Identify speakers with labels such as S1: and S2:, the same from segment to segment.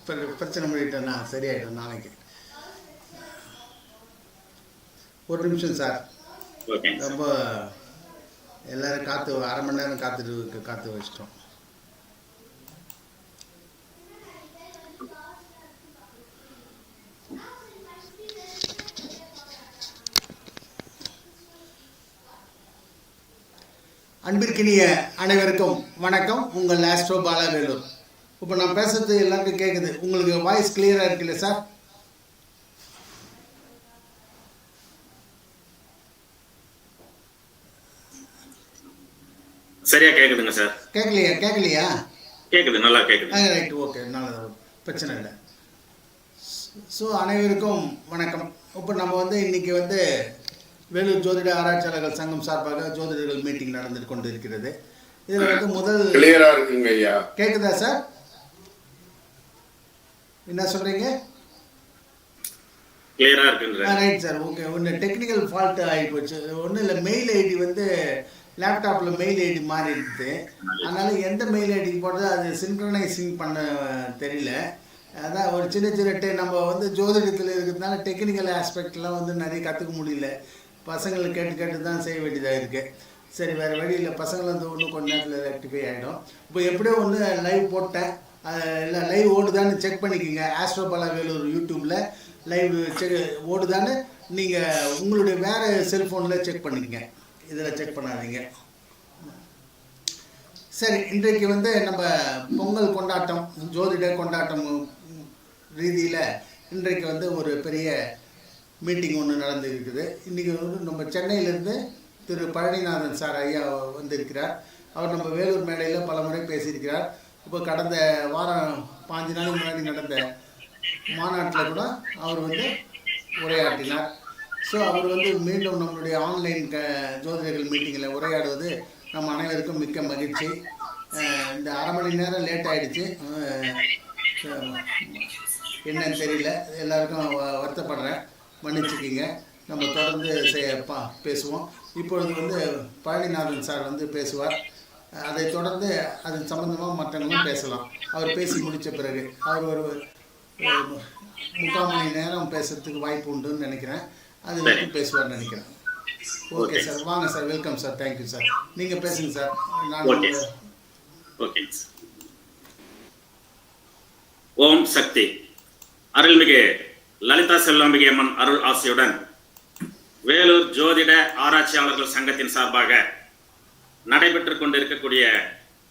S1: பிரச்சனை பண்ணிட்டேன்னா சரியாயிடும் நாளைக்கு. ஒரு நிமிஷம் சார். ரொம்ப எல்லோரும் அரை மணி நேரம் காத்து வச்சிட்டோம். அன்பிற்கினிய அனைவருக்கும் வணக்கம். உங்கள் ஆஸ்ட்ரோ பாலா வேலூர். இப்போ நான் பேசுறது எல்லாருக்கும் கேட்குது. உங்களுக்கு வாய்ஸ் கிளியராக இருக்குல்ல சார்?
S2: சரியா கேக்குதுங்க சார்?
S1: கேட்கலையா?
S2: கேக்குது, நல்லா கேக்குது.
S1: ரைட், ஓகே, நல்ல பிரச்சனை இல்லை. ஸோ அனைவருக்கும் வணக்கம். இப்போ நம்ம இன்னைக்கு வேலூர் ஜோதிட ஆராய்ச்சியாளர்கள் சங்கம் சார்பாக ஜோதிடர்கள் மீட்டிங் நடந்து கொண்டு இருக்கிறது. இதில் முதல்
S3: கிளியரா இருக்குங்க ஐயா.
S1: கேட்குதா சார்? என்ன சொல்றீங்க?
S2: கிளியரா இருக்குங்க.
S1: Right sir, okay. ஒன்று டெக்னிக்கல் ஃபால்ட் ஆகி போச்சு. ஒன்றும் இல்லை, மெயில் ஐடி லேப்டாப்பில் மெயில் ஐடி மாறி இருக்குது. அதனால் எந்த மெயில் ஐடிக்கு போடுறது அது சின்க்ரனைசிங் பண்ண தெரியல. அதான் ஒரு சின்ன நம்ம ஜோதிடத்தில் இருக்கிறதுனால டெக்னிக்கல் ஆஸ்பெக்ட்லாம் நிறைய கற்றுக்க முடியல. பசங்களை கேட்டு தான் செய்ய வேண்டியதாக இருக்குது. சரி, வேறு வழி இல்லை. பசங்களை ஒன்று கொஞ்ச நேரத்தில் ரெக்டிஃபை ஆகிடும். இப்போ எப்படியோ லைவ் போட்டேன். இல்லை, லைவ் ஓடுதான்னு செக் பண்ணிக்கோங்க. ஆஸ்ட்ரோ பாலா வேலூர் யூடியூப்பில் லைவ் ஓடுதான்னு நீங்கள் உங்களுடைய வேறு செல்ஃபோனில் செக் பண்ணிக்கங்க. இதில் செக் பண்ணாதீங்க. சரி, இன்றைக்கு நம்ம பொங்கல் கொண்டாட்டம், ஜோதிட கொண்டாட்டம் ரீதியில் இன்றைக்கு ஒரு பெரிய மீட்டிங் ஒன்று நடந்து இருக்குது. இன்றைக்கி நம்ம சென்னையிலேருந்து திரு பழனிநாதன் சார் ஐயா வந்திருக்கிறார். அவர் நம்ம வேலூர் மேடையில் பல முறை பேசியிருக்கிறார். இப்போ கடந்த வாரம் 5 நாளைக்கு முன்னாடி நடந்த மாநாட்டில் கூட அவர் உரையாற்றினார். ஸோ அவர் மீண்டும் நம்மளுடைய ஆன்லைன் ஜோதிடர்கள் மீட்டிங்கில் உரையாடுவது நம்ம அனைவருக்கும் மிக்க மகிழ்ச்சி. இந்த அரை மணி நேரம் லேட் ஆகிடுச்சு, என்னன்னு தெரியல. எல்லாருக்கும் வருத்தப்படுறேன், மன்னிச்சுக்கிங்க. நம்ம தொடர்ந்து பேசுவோம். இப்பொழுது பழனிநாதன் சார் பேசுவார். அதை தொடர்ந்து அது சம்பந்தமாக மற்றவங்களும் பேசலாம். அவர் பேசி முடித்த பிறகு அவர் ஒரு 3/4 மணி நேரம் பேசுறதுக்கு வாய்ப்பு உண்டுன்னு நினைக்கிறேன். அது வரைக்கும் பேசுவார்னு நினைக்கிறேன். ஓகே சார், வாங்க sir. Welcome sir. Thank you sir. நீங்கள் பேசுங்க சார்.
S2: ஓம் சக்தி. அருள்மிகு லலிதா செல்வாம்பிகை அம்மன் அருள் ஆசையுடன் வேலூர் ஜோதிட ஆராய்ச்சியாளர்கள் சங்கத்தின் சார்பாக நடைபெற்றுக் கொண்டிருக்கக்கூடிய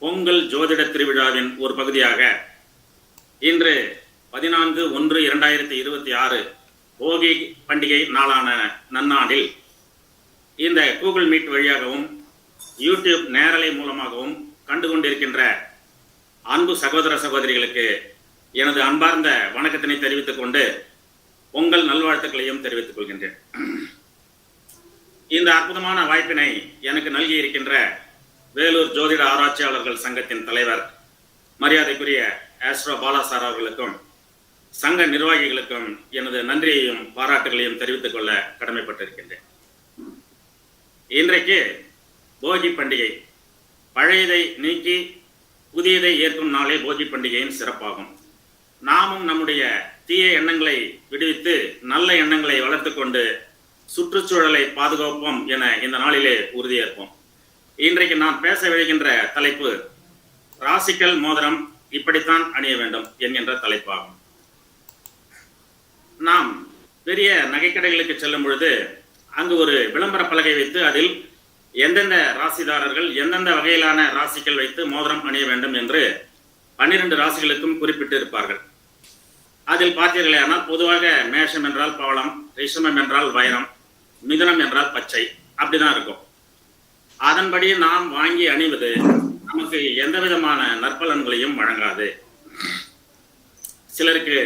S2: பொங்கல் ஜோதிட திருவிழாவின் ஒரு பகுதியாக இன்று 14/1/2026 போகி பண்டிகை நாளான நன்னாளில் இந்த கூகுள் மீட் வழியாகவும் யூடியூப் நேரலை மூலமாகவும் கண்டு கொண்டிருக்கின்ற அன்பு சகோதர சகோதரிகளுக்கு எனது அன்பார்ந்த வணக்கத்தினை தெரிவித்துக் கொண்டு பொங்கல் நல்வாழ்த்துக்களையும் தெரிவித்துக் கொள்கின்றேன். இந்த அற்புதமான வாய்ப்பினை எனக்கு நல்கி இருக்கின்ற வேலூர் ஜோதிட ஆராய்ச்சியாளர்கள் சங்கத்தின் தலைவர் மரியாதைக்குரிய ஆஸ்ட்ரோ பாலா சார் அவர்களுக்கும் சங்க நிர்வாகிகளுக்கும் எனது நன்றியையும் பாராட்டுகளையும் தெரிவித்துக் கொள்ள கடமைப்பட்டிருக்கின்றேன். இன்றைக்கு போகி பண்டிகை. பழையதை நீக்கி புதியதை ஏற்கும் நாளே போகி பண்டிகையின் சிறப்பாகும். நாமும் நம்முடைய தீய எண்ணங்களை விடுவித்து நல்ல எண்ணங்களை வளர்த்து கொண்டு சுற்றுச்சூழலை பாதுகாப்போம் என இந்த நாளிலே உறுதியேற்போம். இன்றைக்கு நான் பேச விழுகின்ற தலைப்பு ராசிக்கல் மோதிரம் இப்படித்தான் அணிய வேண்டும் என்கின்ற தலைப்பாகும். நாம் பெரிய நகைக்கடைகளுக்கு செல்லும் பொழுது அங்கு ஒரு விளம்பர பலகை வைத்து அதில் எந்தெந்த ராசிதாரர்கள் எந்தெந்த வகையிலான ராசிகள் வைத்து மோதிரம் அணிய வேண்டும் என்று 12 ராசிகளுக்கும் குறிப்பிட்டு இருப்பார்கள். அதில் பார்த்தீர்களே ஆனால் பொதுவாக மேஷம் என்றால் பவளம், ரிஷமம் என்றால் வைரம், மிதுனம் என்றால் பச்சை, அப்படிதான் இருக்கும். அதன்படி நாம் வாங்கி அணிவது நமக்கு எந்த விதமான நற்பலன்களையும் வழங்காது. சிலருக்கு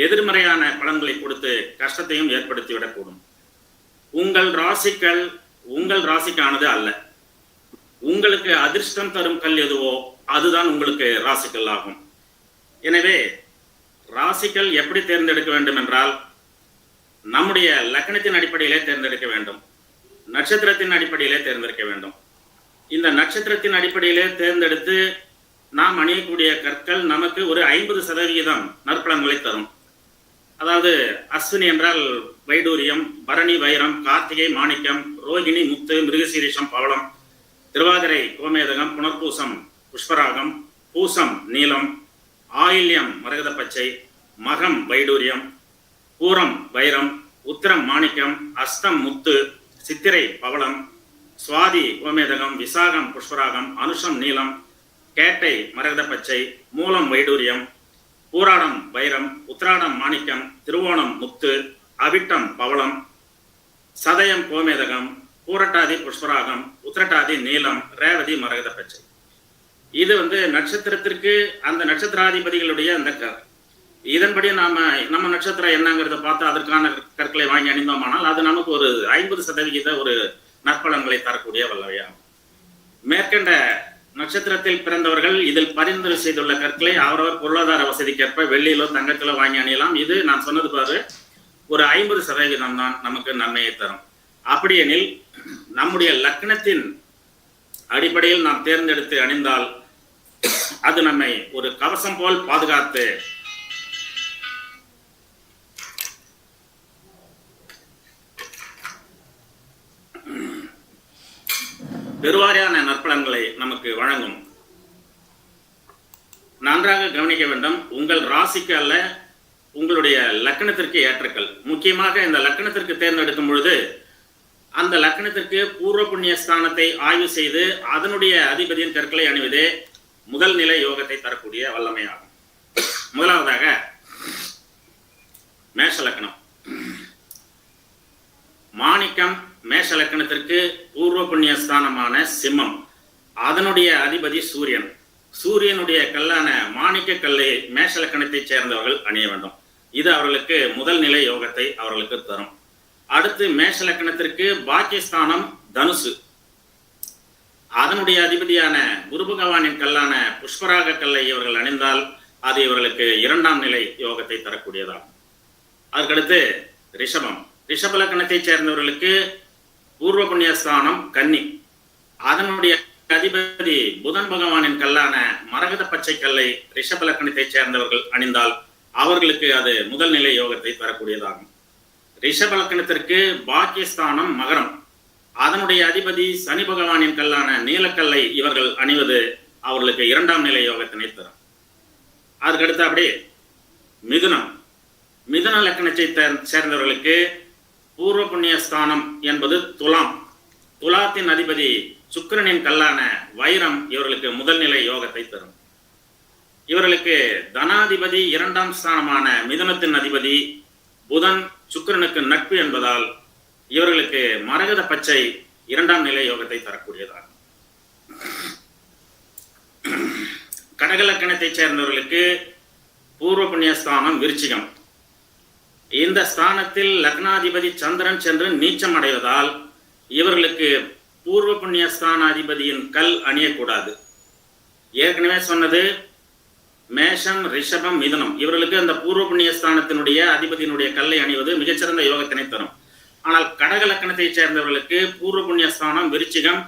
S2: எதிர்மறையான பலன்களை கொடுத்து கஷ்டத்தையும் ஏற்படுத்திவிடக்கூடும். உங்கள் ராசிகள் உங்கள் ராசிக்கானது அல்ல. உங்களுக்கு அதிர்ஷ்டம் தரும் கல் எதுவோ அதுதான் உங்களுக்கு ராசிக்கல் ஆகும். எனவே ராசிக்கல் எப்படி தேர்ந்தெடுக்க வேண்டும் என்றால் நம்முடைய லக்னத்தின் அடிப்படையிலே தேர்ந்தெடுக்க வேண்டும், நட்சத்திரத்தின் அடிப்படையிலே தேர்ந்தெடுக்க வேண்டும். இந்த நட்சத்திரத்தின் அடிப்படையிலே தேர்ந்தெடுத்து நாம் அணியக்கூடிய கற்கள் நமக்கு ஒரு 50% நற்பலன்களை தரும். அதாவது அஸ்வினி என்றால் வைடூரியம், பரணி வைரம், கார்த்திகை மாணிக்கம், ரோகிணி முத்து, மிருகசீரிஷம் பவளம், திருவாதிரை கோமேதகம், புனர்பூசம் புஷ்பராகம், பூசம் நீலம், ஆயில்யம் மரகத பச்சை, மகம் வைடூரியம், பூரம் வைரம், உத்திரம் மாணிக்கம், அஸ்தம் முத்து, சித்திரை பவளம், சுவாதி கோமேதகம், விசாகம் புஷ்பராகம், அனுஷம் நீலம், கேட்டை மரகத பச்சை, மூலம் வைடூரியம், பூராடம் வைரம், உத்திராடம் மாணிக்கம், திருவோணம் முத்து, அவிட்டம் பவளம், சதயம் கோமேதகம், பூரட்டாதி புஷ்பராகம், உத்திரட்டாதி நீலம், ரேவதி மரகத பச்சை. இது நட்சத்திரத்திற்கு அந்த நட்சத்திராதிபதிகளுடைய அந்த இதன்படி நம்ம நட்சத்திரம் என்னங்கிறத பார்த்து அதற்கான கற்களை வாங்கி அணிந்தோமானால் அது நமக்கு ஒரு 50% ஒரு நற்பலன்களை தரக்கூடிய வல்லவையாகும். மேற்கண்ட நட்சத்திரத்தில் பிறந்தவர்கள் இதில் பரிந்துரை செய்துள்ள கற்களை அவரவர் பொருளாதார வசதிக்கேற்ப வெள்ளியிலோ தங்கத்திலோ வாங்கி அணியலாம். இது நான் சொன்னது பாரு ஒரு 50% தான் நமக்கு நன்மையை தரும். அப்படியெனில் நம்முடைய லக்னத்தின் அடிப்படையில் நாம் தேர்ந்தெடுத்து அணிந்தால் அது நம்மை ஒரு கவசம் போல் பாதுகாத்து பெருவாரியான நற்பலன்களை நமக்கு வழங்கும். நன்றாக கவனிக்க வேண்டும். உங்கள் ராசிக்கு அல்ல, உங்களுடைய லக்னத்திற்கு ஏற்றக்கல். முக்கியமாக இந்த லக்னத்திற்கு தேர்ந்தெடுக்கும் பொழுது அந்த லக்னத்திற்கு பூர்வ புண்ணிய ஸ்தானத்தை ஆய்வு செய்து அதனுடைய அதிபதியின் கற்களை அணிவதே முதல் நிலை யோகத்தை தரக்கூடிய வல்லமையாகும். முதலாவதாக மேஷ லக்னம். மாணிக்கம் மேஷ லக்னத்திற்கு பூர்வ புண்ணிய ஸ்தானமான சிம்மம், அதனுடைய அதிபதி சூரியன். சூரியனுடைய கல்லான மாணிக்க கல்லை மேஷ லக்னத்தை சேர்ந்தவர்கள் அணிய வேண்டும். இது அவர்களுக்கு முதல் நிலை யோகத்தை அவர்களுக்கு தரும். அடுத்து மேஷ லக்னத்திற்கு பாக்கியஸ்தானம் தனுசு, அதனுடைய அதிபதியான குரு பகவானின் கல்லான புஷ்பராக கல்லை இவர்கள் அணிந்தால் அது இவர்களுக்கு 2ஆம் நிலை யோகத்தை தரக்கூடியதாகும். அதற்கடுத்து ரிஷபம். ரிஷப லக்னத்தை சேர்ந்தவர்களுக்கு பூர்வ புண்ணியஸ்தானம் கன்னி, அதனுடைய அதிபதி புதன் பகவானின் கல்லான மரகத பச்சை கல்லை ரிஷப லக்னத்தை சேர்ந்தவர்கள் அணிந்தால் அவர்களுக்கு அது முதல் நிலை யோகத்தை தரக்கூடியதாகும். ரிஷப லக்னத்திற்கு பாக்கியஸ்தானம் மகரம், அதனுடைய அதிபதி சனி பகவானின் கல்லான நீலக்கல்லை இவர்கள் அணிவது அவர்களுக்கு 2ஆம் நிலை யோகத்தினை தரும். அதுக்கடுத்து அப்படியே மிதுனம். மிதுன லக்னத்தை சேர்ந்தவர்களுக்கு பூர்வ புண்ணிய ஸ்தானம் என்பது துலாம், துலாத்தின் அதிபதி சுக்கிரனின் கல்லான வைரம் இவர்களுக்கு முதல் நிலை யோகத்தை தரும். இவர்களுக்கு தனாதிபதி 2ஆம் ஸ்தானமான மிதுனத்தின் அதிபதி புதன் சுக்கிரனுக்கு நட்பு என்பதால் இவர்களுக்கு மரகத பச்சை 2ஆம் நிலை யோகத்தை தரக்கூடியதாகும். கடகலக்கணத்தை சேர்ந்தவர்களுக்கு பூர்வ புண்ணியஸ்தானம் விருச்சிகம். இந்த ஸ்தானத்தில் லக்னாதிபதி சந்திரன் சென்று நீச்சம் அடைவதால் இவர்களுக்கு பூர்வ புண்ணியஸ்தானாதிபதியின் கல் அணியக்கூடாது. ஏற்கனவே சொன்னது மேஷம், ரிஷபம், மிதுனம் இவர்களுக்கு அந்த பூர்வ புண்ணியஸ்தானத்தினுடைய அதிபதியினுடைய கல்லை அணிவது மிகச்சிறந்த யோகத்தினை தரும். ஆனால் கடக லக்னத்தை சேர்ந்தவர்களுக்கு பூர்வ புண்ணியஸ்தானம் விருச்சிகம்,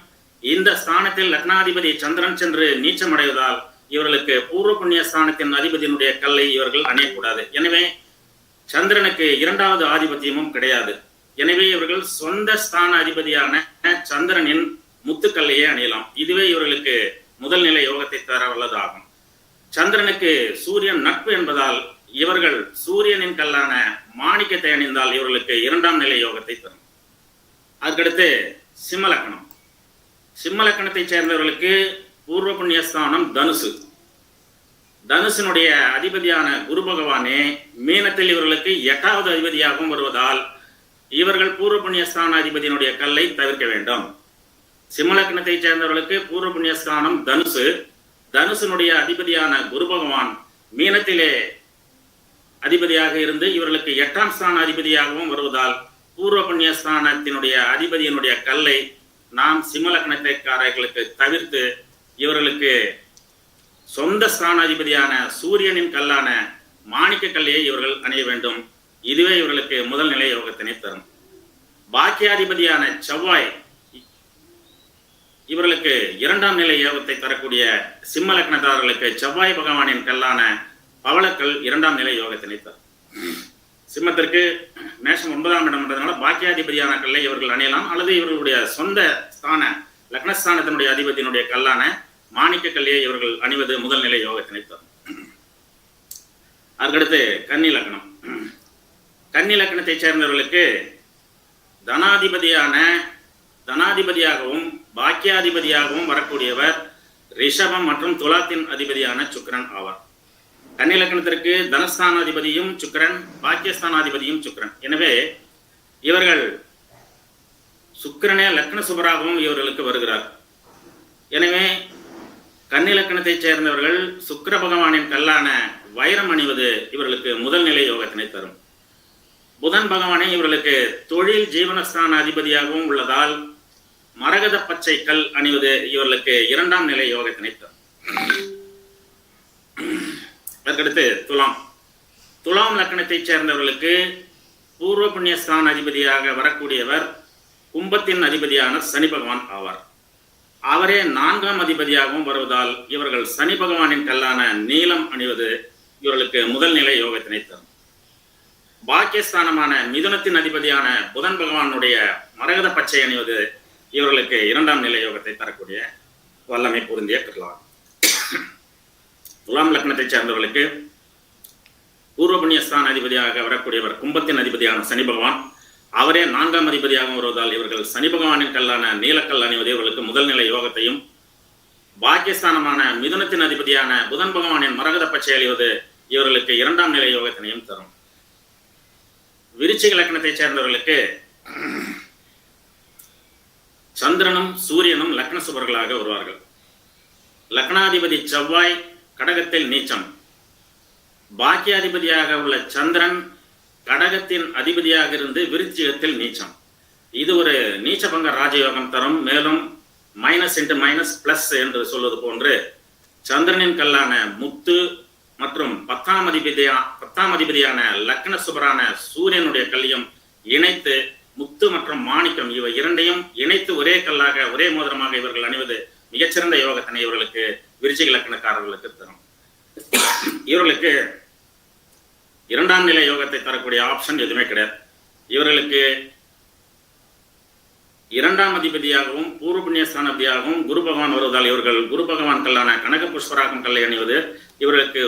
S2: இந்த ஸ்தானத்தில் லக்னாதிபதி சந்திரன் சென்று நீச்சம் அடைவதால் இவர்களுக்கு பூர்வ புண்ணியஸ்தானத்தின் அதிபதியினுடைய கல்லை இவர்கள் அணியக்கூடாது. எனவே சந்திரனுக்கு 2வது ஆதிபத்தியமும் கிடையாது. எனவே இவர்கள் சொந்த ஸ்தான அதிபதியான சந்திரனின் முத்துக்கல்லையே அணியலாம். இதுவே இவர்களுக்கு முதல் நிலை யோகத்தை தர வல்லதாகும். சந்திரனுக்கு சூரியன் நட்பு என்பதால் இவர்கள் சூரியனின் கல்லான மாணிக்கத்தை அணிந்தால் இவர்களுக்கு 2ஆம் நிலை யோகத்தை தரும். அதுக்கடுத்து சிம்மலக்கணம். சிம்மலக்கணத்தை சேர்ந்தவர்களுக்கு பூர்வ புண்ணியஸ்தானம் தனுசு, தனுசினுடைய அதிபதியான குரு பகவானே மீனத்தில் இவர்களுக்கு 8வது அதிபதியாகவும் வருவதால் இவர்கள் பூர்வ புண்ணியஸ்தான அதிபதியினுடைய கல்லை தவிர்க்க வேண்டும். சிம்மலக்கணத்தை சேர்ந்தவர்களுக்கு பூர்வ புண்ணியஸ்தானம் தனுசு, தனுசினுடைய அதிபதியான குரு பகவான் மீனத்திலே அதிபதியாக இருந்து இவர்களுக்கு 8ஆம் ஸ்தான அதிபதியாகவும் வருவதால் பூர்வ புண்ணியஸ்தானத்தினுடைய அதிபதியினுடைய கல்லை நாம் சிம்மலக்கணத்தைக்காரர்களுக்கு தவிர்த்து இவர்களுக்கு சொந்த ஸ்தானாதிபதியான சூரியனின் கல்லான மாணிக்க கல்லையை இவர்கள் அணிய வேண்டும். இதுவே இவர்களுக்கு முதல் நிலை யோகத்தினை தரும். பாக்கியாதிபதியான செவ்வாய் இவர்களுக்கு 2ஆம் நிலை யோகத்தை தரக்கூடிய சிம்ம லக்னதாரர்களுக்கு செவ்வாய் பகவானின் கல்லான பவளக்கல் 2ஆம் நிலை யோகத்தினை தரும். சிம்மத்திற்கு மேஷம் 9ஆம் இடம் என்றதுனால பாக்கியாதிபதியான கல்லை இவர்கள் அணியலாம், அல்லது இவர்களுடைய சொந்த ஸ்தான லக்னஸ்தானத்தினுடைய அதிபதியினுடைய கல்லான மாணிக்க கல்லையை இவர்கள் அணிவது முதல் நிலை யோகத்தினை தரும். அதுக்கடுத்து கன்னி லக்னம். கன்னி லக்னத்தை சேர்ந்தவர்களுக்கு தனாதிபதியாகவும் பாக்கியாதிபதியாகவும் வரக்கூடியவர் ரிஷபம் மற்றும் துலாத்தின் அதிபதியான சுக்கிரன் ஆவார். கன்னி லக்னத்திற்கு தனஸ்தானாதிபதியும் சுக்கிரன், பாக்கியஸ்தானாதிபதியும் சுக்கிரன். எனவே இவர்கள் சுக்கிரனே லக்ன சுபராகவும் இவர்களுக்கு வருகிறார். எனவே கன்னி லக்னத்தை சேர்ந்தவர்கள் சுக்கிர பகவானின் கல்லான வைரம் அணிவது இவர்களுக்கு முதல் நிலை யோகத்தினை தரும். புதன் பகவானை இவர்களுக்கு தொழில் ஜீவனஸ்தான அதிபதியாகவும் உள்ளதால் மரகத பச்சை கல் அணிவது இவர்களுக்கு 2ஆம் நிலை யோகத்தினை தரும். அதற்கடுத்து துலாம் லக்னத்தை சேர்ந்தவர்களுக்கு பூர்வ புண்ணியஸ்தான அதிபதியாக வரக்கூடியவர் கும்பத்தின் அதிபதியான சனி பகவான் ஆவார். அவரே 4ஆம் அதிபதியாகவும் வருவதால் இவர்கள் சனி பகவானின் கல்லான நீலம் அணிவது இவர்களுக்கு முதல் நிலை யோகத்தினை தரும். பாக்கியஸ்தானமான மிதுனத்தின் அதிபதியான புதன் பகவானுடைய மரகத பச்சை அணிவது இவர்களுக்கு 2ஆம் நிலை யோகத்தை தரக்கூடிய வல்லமை பொருந்திய கல்லாகும். துலாம் லக்னத்தை சேர்ந்தவர்களுக்கு பூர்வ புண்ணியஸ்தான அதிபதியாக வரக்கூடியவர் கும்பத்தின் அதிபதியான சனி பகவான், அவரே 4ஆம் அதிபதியாக வருவதால் இவர்கள் சனி பகவானின் கல்லான நீலக்கல் அணிவது இவர்களுக்கு முதல் நிலை யோகத்தையும், பாக்கியஸ்தானமான மிதுனத்தின் அதிபதியான புதன் பகவானின் மரகத பச்சை அணிவது இவர்களுக்கு 2ஆம் நிலை யோகத்தினையும் தரும். விருச்சிக லக்னத்தை சேர்ந்தவர்களுக்கு சந்திரனும் சூரியனும் லக்ன சுபர்களாக வருவார்கள். லக்னாதிபதி செவ்வாய் கடகத்தில் நீச்சம், பாக்கியாதிபதியாக உள்ள சந்திரன் கடகத்தின் அதிபதியாக இருந்து விருச்சிகத்தில் நீச்சம். இது ஒரு நீச்சபங்க ராஜயோகம் தரும். மேலும் மைனஸ் இன்டு மைனஸ் பிளஸ் என்று சொல்வது போன்று சந்திரனின் கல்லான முத்து மற்றும் 10ஆம் அதிபதியான லக்ன சுபரான சூரியனுடைய கல்லையும் இணைத்து முத்து மற்றும் மாணிக்கம் இவை இரண்டையும் இணைத்து ஒரே கல்லாக ஒரே மோதிரமாக இவர்கள் அணிவது மிகச்சிறந்த யோகத்தினை இவர்களுக்கு விருச்சிக லக்னக்காரர்களுக்கு தரும். இவர்களுக்கு 2ஆம் நிலை யோகத்தை தரக்கூடிய ஆப்ஷன் எதுவுமே கிடையாது. இவர்களுக்கு 2ஆம் அதிபதியாகவும் பூர்வ புண்ணியஸ்தானாதிபதியாகவும் குரு பகவான் வருவதால் இவர்கள் குரு பகவான் கல்லான கனக புஷ்பராகம் கல்லை அணிவது இவர்களுக்கு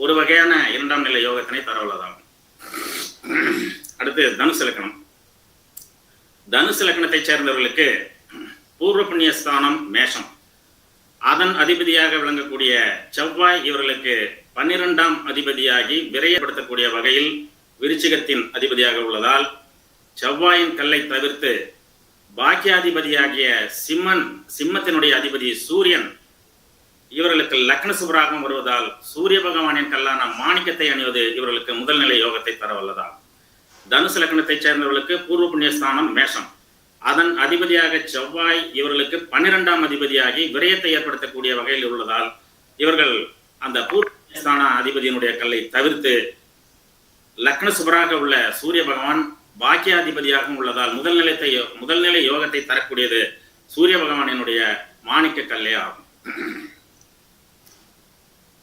S2: ஒரு வகையான 2ஆம் நிலை யோகத்தினை தரவுள்ளதாகும். அடுத்து தனுசு லக்னம். தனுசு லக்னத்தை சேர்ந்தவர்களுக்கு பூர்வ புண்ணியஸ்தானம் மேஷம், அதன் அதிபதியாக விளங்கக்கூடிய செவ்வாய் இவர்களுக்கு 12ஆம் அதிபதியாகி விரையப்படுத்தக்கூடிய வகையில் விருச்சிகத்தின் அதிபதியாக உள்ளதால் செவ்வாயின் கல்லை தவிர்த்து பாக்கியாதிபதியாகிய சிம்மத்தினுடைய அதிபதி சூரியன் இவர்களுக்கு லக்ன சுபராகவும் வருவதால் சூரிய பகவானின் கல்லான மாணிக்கத்தை அணிவது இவர்களுக்கு முதல் நிலை யோகத்தை தரவல்லதால். தனுசு லக்னத்தை சேர்ந்தவர்களுக்கு பூர்வ புண்ணியஸ்தானம் மேஷம், அதன் அதிபதியாக செவ்வாய் இவர்களுக்கு 12ஆம் அதிபதியாகி விரயத்தை ஏற்படுத்தக்கூடிய வகையில் உள்ளதால் இவர்கள் அந்த பூர்வஸ்தான அதிபதியினுடைய கல்லை தவிர்த்து லக்ன சுபராக உள்ள சூரிய பகவான் பாக்கியாதிபதியாகவும் உள்ளதால் முதல் நிலை யோகத்தை தரக்கூடியது சூரிய பகவானினுடைய மாணிக்க கல்லே ஆகும்.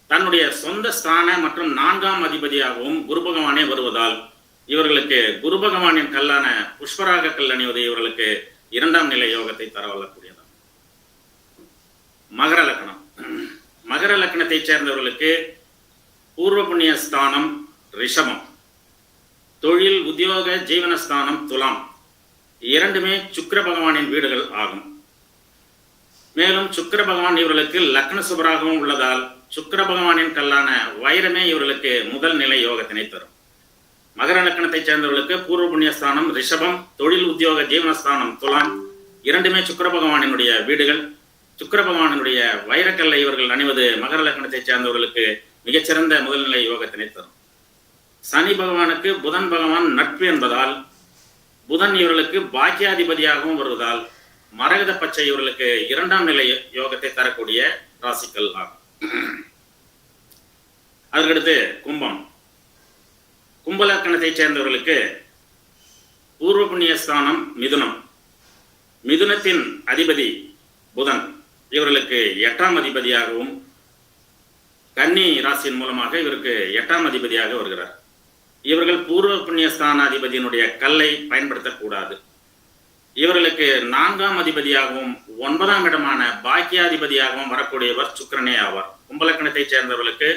S2: தன்னுடைய சொந்த ஸ்தான மற்றும் 4ஆம் அதிபதியாகவும் குரு பகவானே வருவதால் இவர்களுக்கு குரு பகவானின் கல்லான புஷ்பராக கல் அணிவது இவர்களுக்கு 2ஆம் நிலை யோகத்தை தரவல்லக்கூடியது. மகர லக்னம். மகர லக்னத்தை சேர்ந்தவர்களுக்கு பூர்வ புண்ணிய ஸ்தானம் ரிஷபம், தொழில் உத்தியோக ஜீவனஸ்தானம் துலாம், இரண்டுமே சுக்கிர பகவானின் வீடுகள் ஆகும். மேலும் சுக்கிர பகவான் இவர்களுக்கு லக்ன சுபராகவும் உள்ளதால் சுக்கிர பகவானின் கல்லான வைரமே இவர்களுக்கு முதல் நிலை யோகத்தினை தரும். மகர லக்னத்தை சேர்ந்தவர்களுக்கு பூர்வ புண்ணியஸ்தானம் ரிஷபம், தொழில் உத்தியோக ஜீவனஸ்தானம் துலாம், இரண்டுமே சுக்கிர பகவானினுடைய வீடுகள். சுக்கிர பகவானினுடைய வைரக்கல்லை இவர்கள் அணிவது மகர லக்னத்தை சேர்ந்தவர்களுக்கு மிகச்சிறந்த முதல்நிலை யோகத்தினை தரும். சனி பகவானுக்கு புதன் பகவான் நட்பு என்பதால் புதன் இவர்களுக்கு பாக்கியாதிபதியாகவும் வருவதால் மரகத பச்சை இவர்களுக்கு 2ஆம் நிலை யோகத்தை தரக்கூடிய ராசிக்கல் ஆகும். அதற்கடுத்து கும்பம். கும்பலக்கணத்தை சேர்ந்தவர்களுக்கு பூர்வ புண்ணியஸ்தானம் மிதுனம், மிதுனத்தின் அதிபதி புதன் இவர்களுக்கு 8ஆம் அதிபதியாகவும், கன்னி ராசியின் மூலமாக இவருக்கு 8ஆம் அதிபதியாக வருகிறார். இவர்கள் பூர்வ புண்ணிய ஸ்தானாதிபதியினுடைய கல்லை பயன்படுத்தக்கூடாது. இவர்களுக்கு 4ஆம் அதிபதியாகவும் 9ஆம் இடமான பாக்கியாதிபதியாகவும் வரக்கூடியவர் சுக்கிரனே ஆவார். கும்பலக்கணத்தைச் சேர்ந்தவர்களுக்கு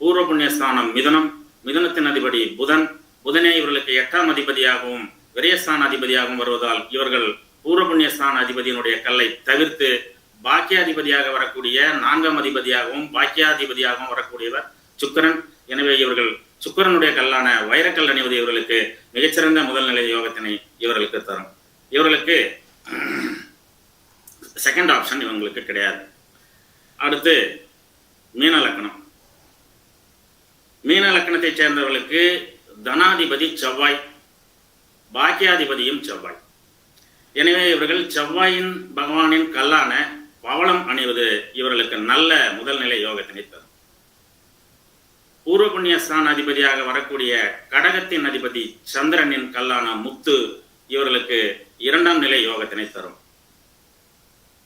S2: பூர்வ புண்ணிய ஸ்தானம் மிதுனம், மிதுனத்தின் அதிபதி புதன், புதனே இவர்களுக்கு 8ஆம் அதிபதியாகவும் விரயஸ்தான அதிபதியாகவும் வருவதால் இவர்கள் பூர்வ புண்ணிய ஸ்தான அதிபதியினுடைய கல்லை தவிர்த்து பாக்கியாதிபதியாக வரக்கூடிய 4ஆம் அதிபதியாகவும் பாக்கியாதிபதியாகவும் வரக்கூடியவர் சுக்கிரன். எனவே இவர்கள் சுக்கிரனுடைய கல்லான வைரக்கல் அணிவது இவர்களுக்கு மிகச்சிறந்த முதல்நிலை யோகத்தினை இவர்களுக்கு தரும். இவர்களுக்கு செகண்ட் ஆப்ஷன் இவங்களுக்கு கிடையாது. அடுத்து மீன லக்னம். மீன லக்னத்தை சேர்ந்தவர்களுக்கு தனாதிபதி செவ்வாய், பாக்கியாதிபதியும் செவ்வாய். எனவே இவர்கள் செவ்வாயின் பகவானின் கல்லான பவளம் அணிவது இவர்களுக்கு நல்ல முதல்நிலை யோகத்தினை தரும். பூர்வ புண்ணிய ஸ்தான அதிபதியாக வரக்கூடிய கடகத்தின் அதிபதி சந்திரனின் கல்லான முத்து இவர்களுக்கு 2ஆம் நிலை யோகத்தினை தரும்.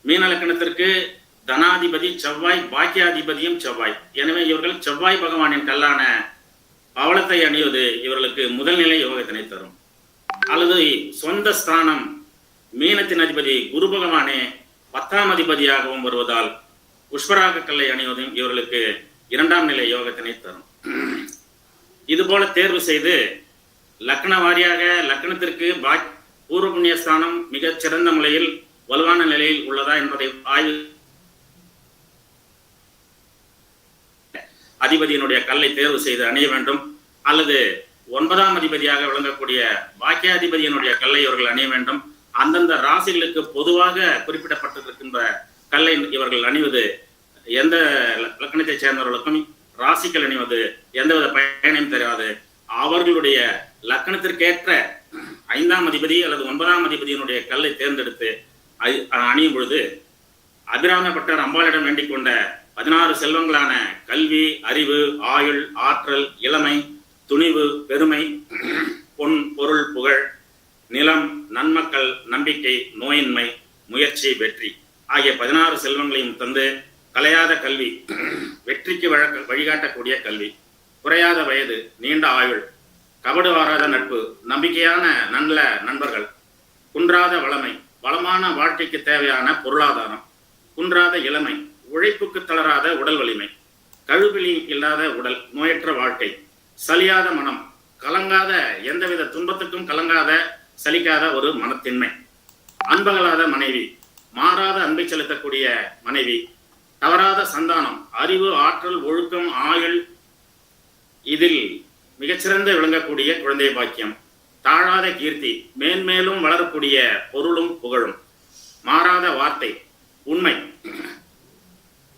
S2: மீன லக்னத்திற்கு தனாதிபதி செவ்வாய், பாக்கியாதிபதியும் செவ்வாய். எனவே இவர்கள் செவ்வாய் பகவானின் கல்லான பவளத்தை அணிவது இவர்களுக்கு முதல்நிலை யோகத்தினை தரும். அல்லது சொந்த ஸ்தானம் மீனத்தின் அதிபதி குரு பகவானே 10ஆம் அதிபதியாகவும் வருவதால் புஷ்பராக கல்லை அணிவதும் இவர்களுக்கு 2ஆம் நிலை யோகத்தினை தரும். இதுபோல தேர்வு செய்து லக்ன வாரியாக லக்னத்திற்கு பூர்வ புண்ணிய ஸ்தானம் மிகச் சிறந்த முறையில் வலுவான நிலையில் உள்ளதா என்பதை ஆய்வு அதிபதியினுடைய கல்லை தேர்வு செய்து அணிய வேண்டும். அல்லது 9ஆம் அதிபதியாக விளங்கக்கூடிய பாக்கியாதிபதியினுடைய கல்லை இவர்கள் அணிய வேண்டும். அந்தந்த ராசிகளுக்கு பொதுவாக குறிப்பிடப்பட்டிருக்கின்ற கல்லை இவர்கள் அணிவது எந்த லக்னத்தை சேர்ந்தவர்களுக்கும் ராசிகள் அணிவது எந்தவித பயனையும் தெரியாது. அவர்களுடைய லக்னத்திற்கேற்ற 5ஆம் அதிபதி அல்லது 9ஆம் அதிபதியினுடைய கல்லை தேர்ந்தெடுத்து அணியும் பொழுது அபிராம பட்டர் அம்பாளிடம் வேண்டிக் கொண்ட 16 செல்வங்களான கல்வி, அறிவு, ஆயுள், ஆற்றல், இளமை, துணிவு, பெருமை, பொன், பொருள், புகழ், நிலம், நன்மக்கள், நம்பிக்கை, நோயின்மை, முயற்சி, வெற்றி ஆகிய 16 செல்வங்களையும் தந்து கலையாத கல்வி, வெற்றிக்கு வழிகாட்டக்கூடிய கல்வி, குறையாத வயது, நீண்ட ஆயுள், கபடு வாராத நட்பு, நம்பிக்கையான நல்ல நண்பர்கள், குன்றாத வளமை, வளமான வாழ்க்கைக்கு தேவையான பொருளாதாரம், குன்றாத இளமை, உழைப்புக்கு தளராத உடல் வலிமை, கழுவிலி இல்லாத உடல், நோயற்ற வாழ்க்கை, சலியாத மனம், கலங்காத எந்தவித துன்பத்துக்கும் கலங்காத சலிக்காத ஒரு மனத்தின்மை, அன்பகலாத மனைவி, மாறாத அன்பை செலுத்தக்கூடிய மனைவி, தவறாத சந்தானம், அறிவு, ஆற்றல், ஒழுக்கம், ஆயுள், இதில் மிகச்சிறந்த விளங்கக்கூடிய குழந்தை பாக்கியம், தாழாத கீர்த்தி, மேன்மேலும் வளரக்கூடிய பொருளும் புகழும், மாறாத வார்த்தை, உண்மை,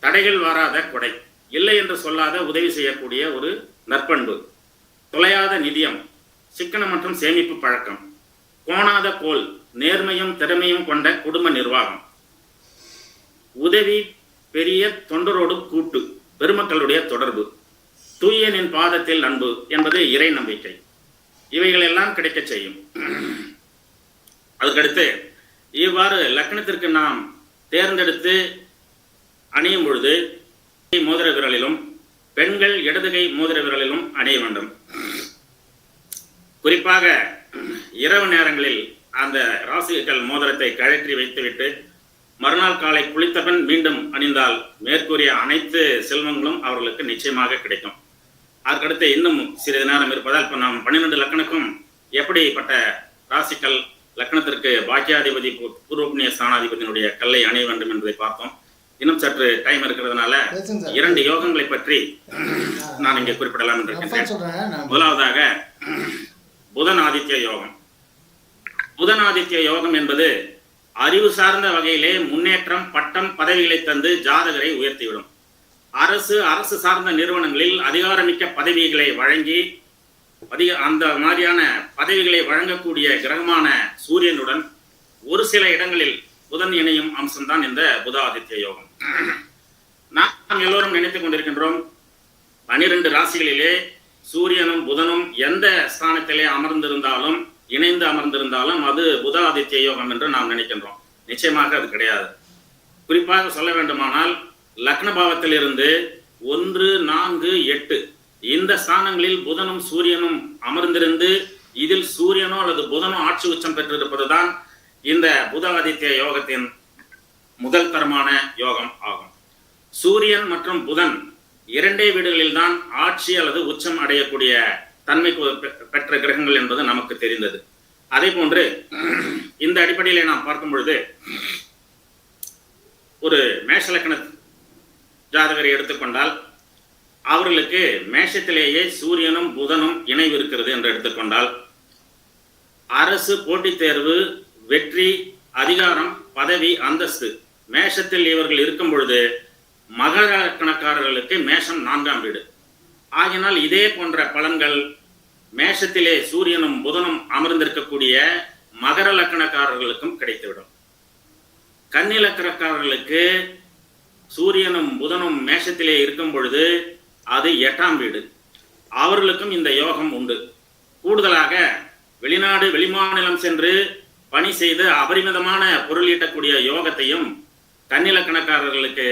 S2: தடைகள் வாராத கொடை, இல்லை என்று சொல்லாத உதவி செய்யக்கூடிய ஒரு நற்பண்பு, தொலையாத நிதியம், சிக்கனம் மற்றும் சேமிப்பு பழக்கம், கோணாத கோல், நேர்மையும் திறமையும் கொண்ட குடும்ப நிர்வாகம், உதவி, பெரிய தொண்டரோடு கூட்டு, பெருமக்களுடைய தொடர்பு, தூயனின் பாதத்தில் அன்பு என்பது இறை நம்பிக்கை. இவைகள் எல்லாம் கிடைக்க செய்யும். அதுக்கடுத்து இவ்வாறு லக்னத்திற்கு நாம் தேர்ந்தெடுத்து அணியும் பொழுது மோதிர விரலிலும், பெண்கள் இடதுகை மோதிர விரலிலும் அணிய வேண்டும். குறிப்பாக இரவு நேரங்களில் அந்த ராசிகள் மோதிரத்தை கழற்றி வைத்துவிட்டு மறுநாள் காலை குளித்தபின் மீண்டும் அணிந்தால் மேற்கூறிய அனைத்து செல்வங்களும் அவர்களுக்கு நிச்சயமாக கிடைக்கும். அதுக்கடுத்து இன்னும் சிறிது நேரம் இருப்பதால் இப்போ நாம் 12 லக்னக்கும் எப்படிப்பட்ட ராசிகள் லக்னத்திற்கு பாக்கியாதிபதி பூர்வ புண்ணிய ஸ்தானாதிபதியினுடைய கல்லை அணிய வேண்டும் என்பதை பார்த்தோம். இன்னும் சற்று டைம் இருக்கிறதுனால 2 யோகங்களை பற்றி நான் இங்கே குறிப்பிடலாம் என்று இருக்கின்றேன். முதலாவதாக புதன் ஆதித்ய யோகம். புதன் ஆதித்ய யோகம் என்பது அறிவு சார்ந்த வகையிலே முன்னேற்றம், பட்டம், பதவிகளை தந்து ஜாதகரை உயர்த்திவிடும். அரசு சார்ந்த நிறுவனங்களில் அதிகாரமிக்க பதவிகளை வழங்கி அந்த மாதிரியான பதவிகளை வழங்கக்கூடிய கிரகமான சூரியனுடன் ஒரு சில இடங்களில் புதன் இணையும் அம்சம்தான் இந்த புத ஆதித்ய யோகம். நாம் எல்லோரும் நினைத்துக் கொண்டிருக்கின்றோம் 12 ராசிகளிலே சூரியனும் புதனும் எந்த ஸ்தானத்திலே அமர்ந்திருந்தாலும், இணைந்து அமர்ந்திருந்தாலும் அது புத ஆதித்ய யோகம் என்று நாம் நினைக்கின்றோம். நிச்சயமாக அது கிடையாது. குறிப்பாக சொல்ல வேண்டுமானால் லக்ன பாவத்தில் இருந்து 1, 4, 8 இந்த ஸ்தானங்களில் புதனும் சூரியனும் அமர்ந்திருந்து இதில் சூரியனோ அல்லது புதனோ ஆட்சி உச்சம் பெற்றிருப்பதுதான் இந்த புத ஆதித்ய யோகத்தின் முதல் தரமான யோகம் ஆகும். சூரியன் மற்றும் புதன் இரண்டே வீடுகளில் தான் ஆட்சி அல்லது உச்சம் அடையக்கூடிய தன்மை பெற்ற கிரகங்கள் என்பது நமக்கு தெரிந்தது. அதே போன்று இந்த அடிப்படையிலே நாம் பார்க்கும் பொழுது ஒரு மேஷ லக்ன ஜாதகரை எடுத்துக்கொண்டால் அவர்களுக்கு மேஷத்திலேயே சூரியனும் புதனும் இணைவு இருக்கிறது என்று எடுத்துக்கொண்டால் அரசு போட்டித் தேர்வு, வெற்றி, அதிகாரம், பதவி, அந்தஸ்து மேஷத்தில் இவர்கள் இருக்கும் பொழுது மகர லக்னக்காரர்களுக்கு மேஷம் 4ஆம் வீடு ஆகினால் இதே போன்ற பலன்கள் மேஷத்திலே சூரியனும் புதனும் அமர்ந்திருக்கக்கூடிய மகர லக்னக்காரர்களுக்கும் கிடைத்துவிடும். கன்னி லக்னக்காரர்களுக்கு சூரியனும் புதனும் மேஷத்திலே இருக்கும் பொழுது அது 8ஆம் வீடு, அவர்களுக்கும் இந்த யோகம் உண்டு. கூடுதலாக வெளிநாடு வெளிமாநிலம் சென்று பணி செய்து அபரிமிதமான பொருள் ஈட்டக்கூடிய யோகத்தையும் கன்னி லக்னக்காரர்களுக்கு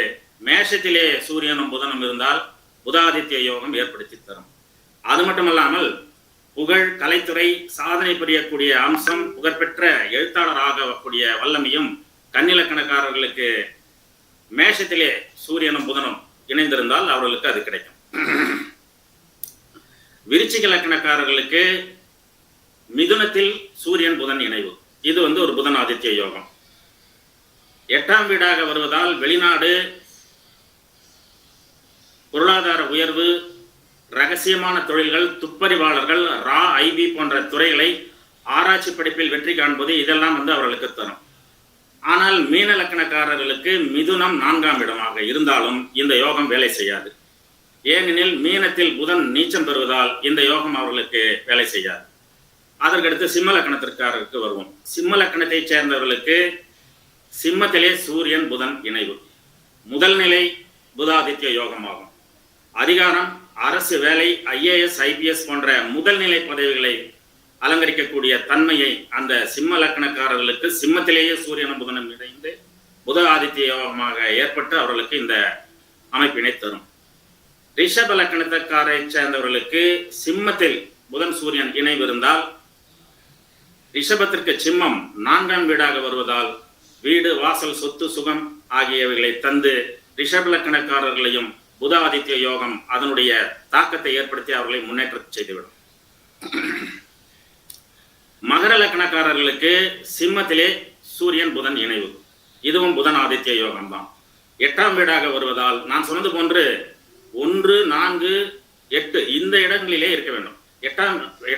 S2: மேஷத்திலே சூரியனும் புதனும் இருந்தால் புதாதித்ய யோகம் ஏற்படுத்தி தரும். அது மட்டுமல்லாமல் புகழ், கலைத்துறை, சாதனை புரியக்கூடிய அம்சம், புகழ்பெற்ற எழுத்தாளராகக்கூடிய வல்லமையும் கன்னி லக்னக்காரர்களுக்கு மேஷத்திலே சூரியனும் புதனும் இணைந்திருந்தால் அவர்களுக்கு அது கிடைக்கும். விருச்சிக லக்னக்காரர்களுக்கு மிதுனத்தில் சூரியன் புதன் இணைவு, இது ஒரு புதன் ஆதித்ய யோகம். 8ஆம் வீடாக வருவதால் வெளிநாடு, பொருளாதார உயர்வு, ரகசியமான தொழில்கள், துப்பறிவாளர்கள், IB போன்ற துறைகளை ஆராய்ச்சி படிப்பில் வெற்றி காண்பது இதெல்லாம் அவர்களுக்கு தரும். ஆனால் மீன லக்னக்காரர்களுக்கு மிதுனம் 4ஆம் இடமாக இருந்தாலும் இந்த யோகம் வேலை செய்யாது. ஏனெனில் மீனத்தில் புதன் நீச்சம் பெறுவதால் இந்த யோகம் அவர்களுக்கு வேலை செய்யாது. அதற்கடுத்து சிம்ம லக்னத்திற்காரருக்கு வருவோம். சிம்ம லக்னத்தை சேர்ந்தவர்களுக்கு சிம்மத்திலே சூரியன் புதன் இணைவு முதல் நிலை புதாதித்ய யோகமாகும். அதிகாரம், அரசு வேலை, IAS, IPS போன்ற முதல் நிலை பதவிகளை அலங்கரிக்கக்கூடிய தன்மையை அந்த சிம்ம லக்னக்காரர்களுக்கு சிம்மத்திலேயே சூரியனும் புதனும் இணைந்து புத ஆதித்ய யோகமாக ஏற்பட்டு அவர்களுக்கு இந்த அமைப்பினை தரும். ரிஷப லக்னக்காரை சேர்ந்தவர்களுக்கு சிம்மத்தில் புதன் சூரியன் இணைவு இருந்தால் ரிஷபத்திற்கு சிம்மம் 4ஆம் வீடாக வருவதால் வீடு, வாசல், சொத்து, சுகம் ஆகியவைகளை தந்து ரிஷப லக்னக்காரர்களையும் புத ஆதித்ய யோகம் அதனுடைய தாக்கத்தை ஏற்படுத்தி அவர்களை முன்னேற்றம் செய்துவிடும். மகர லக்னக்காரர்களுக்கு சிம்மத்திலே சூரியன் புதன் இணைவு, இதுவும் புதன் ஆதித்ய யோகம் தான். 8ஆம் வீடாக வருவதால் நான் சொன்னது போன்று 1, 4, 8 இந்த இடங்களிலே இருக்க வேண்டும்.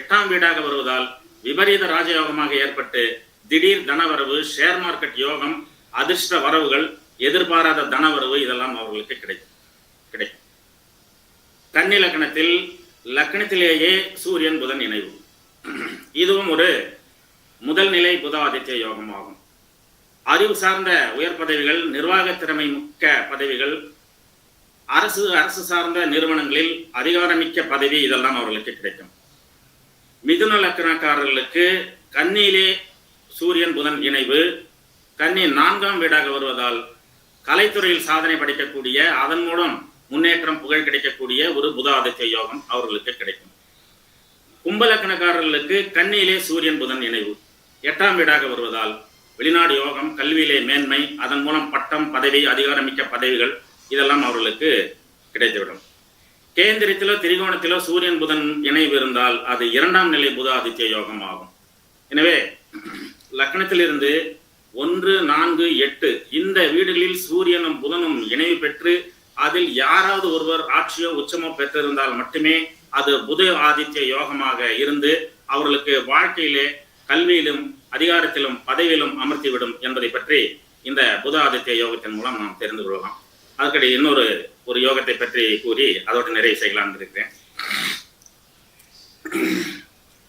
S2: 8ஆம் வீடாக வருவதால் விபரீத ராஜயோகமாக ஏற்பட்டு திடீர் தனவரவு, ஷேர் மார்க்கெட் யோகம், அதிர்ஷ்ட வரவுகள், எதிர்பாராத தனவரவு இதெல்லாம் அவர்களுக்கு கிடைக்கும். கன்னி லக்னத்தில் லக்னத்திலேயே சூரியன் புதன் இணைவு, இதுவும் ஒரு முதல் நிலை புத ஆதித்ய யோகம் ஆகும். அறிவு சார்ந்த உயர் பதவிகள், நிர்வாக திறமை மிக்க பதவிகள், அரசு சார்ந்த நிறுவனங்களில் அதிகாரமிக்க பதவி இதெல்லாம் அவர்களுக்கு கிடைக்கும். மிதுன லக்னக்காரர்களுக்கு கன்னியிலே சூரியன் புதன் இணைவு, கன்னி 4ஆம் வீடாக வருவதால் கலைத்துறையில் சாதனை படைக்கக்கூடிய, அதன் மூலம் முன்னேற்றம், புகழ் கிடைக்கக்கூடிய ஒரு புத ஆதித்ய யோகம் அவர்களுக்கு கிடைக்கும். கும்பலக்கணக்காரர்களுக்கு கன்னியிலே சூரியன் புதன் இணைவு 8ஆம் வீடாக வருவதால் வெளிநாடு யோகம், கல்வியிலே மேன்மை, அதன் மூலம் பட்டம், பதவி, அதிகாரமிக்க பதவிகள் இதெல்லாம் அவர்களுக்கு கிடைத்துவிடும். கேந்திரத்திலோ திரிகோணத்திலோ சூரியன் புதன் இணைவு இருந்தால் அது 2ஆம் நிலை புத ஆதித்ய யோகம் ஆகும். எனவே லக்னத்திலிருந்து 1, 4, 8 இந்த வீடுகளில் சூரியனும் புதனும் இணைவு பெற்று அதில் யாராவது ஒருவர் ஆட்சியோ உச்சமோ பெற்றிருந்தால் மட்டுமே அது புத ஆதித்ய யோகமாக இருந்து அவர்களுக்கு வாழ்க்கையிலே கல்வியிலும் அதிகாரத்திலும் பதவியிலும் அமர்த்திவிடும் என்பதை பற்றி இந்த புத ஆதித்ய யோகத்தின் மூலம் நாம் தெரிந்து கொள்ளலாம். அதுக்கடி இன்னொரு யோகத்தை பற்றி கூறி அதோடு நிறைவு செய்யலாம் இருக்கிறேன்.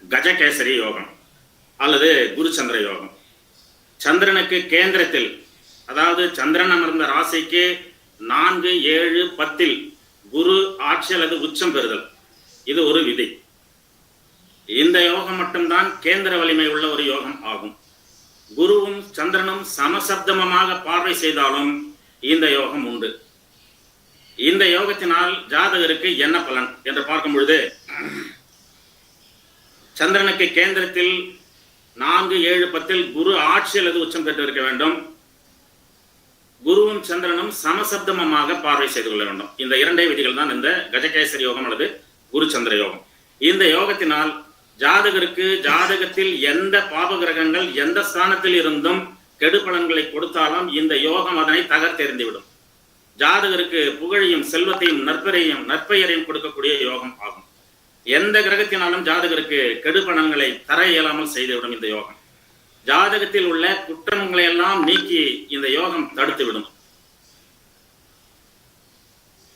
S2: கஜகேசரி யோகம் அல்லது குரு சந்திர யோகம். சந்திரனுக்கு கேந்திரத்தில், அதாவது சந்திரன் அமர்ந்த ராசிக்கு 4, 7, 10 குரு ஆட்சி அல்லது உச்சம் பெறுதல், இது ஒரு விதி. இந்த யோகம் மட்டும்தான் கேந்திர வலிமை உள்ள ஒரு யோகம் ஆகும். குருவும் சந்திரனும் சமசப்தமமாக பார்வை செய்தாலும் இந்த யோகம் உண்டு. இந்த யோகத்தினால் ஜாதகருக்கு என்ன பலன் என்று பார்க்கும் பொழுது, சந்திரனுக்கு கேந்திரத்தில் 4, 7, 10 குரு ஆட்சி அல்லது உச்சம் பெற்று இருக்க வேண்டும். குருவும் சந்திரனும் சமசப்தமமாக பார்வை செய்து கொள்ள வேண்டும். இந்த 2 விதிகள் தான் இந்த கஜகேசரி யோகம் அல்லது குரு சந்திர யோகம். இந்த யோகத்தினால் ஜாதகருக்கு ஜாதகத்தில் எந்த பாப கிரகங்கள் எந்த ஸ்தானத்தில் இருந்தும் கெடு பலன்களை கொடுத்தாலும் இந்த யோகம் அதனை தகர்த்தெறிந்துவிடும். ஜாதகருக்கு புகழையும் செல்வத்தையும் நற்பெயரையும் கொடுக்கக்கூடிய யோகம் ஆகும். எந்த கிரகத்தினாலும் ஜாதகருக்கு கெடு பலன்களை தர இயலாமல் செய்துவிடும் இந்த யோகம். ஜாதகத்தில் உள்ள குற்றங்களை எல்லாம் நீக்கி இந்த யோகம் தடுத்துவிடும்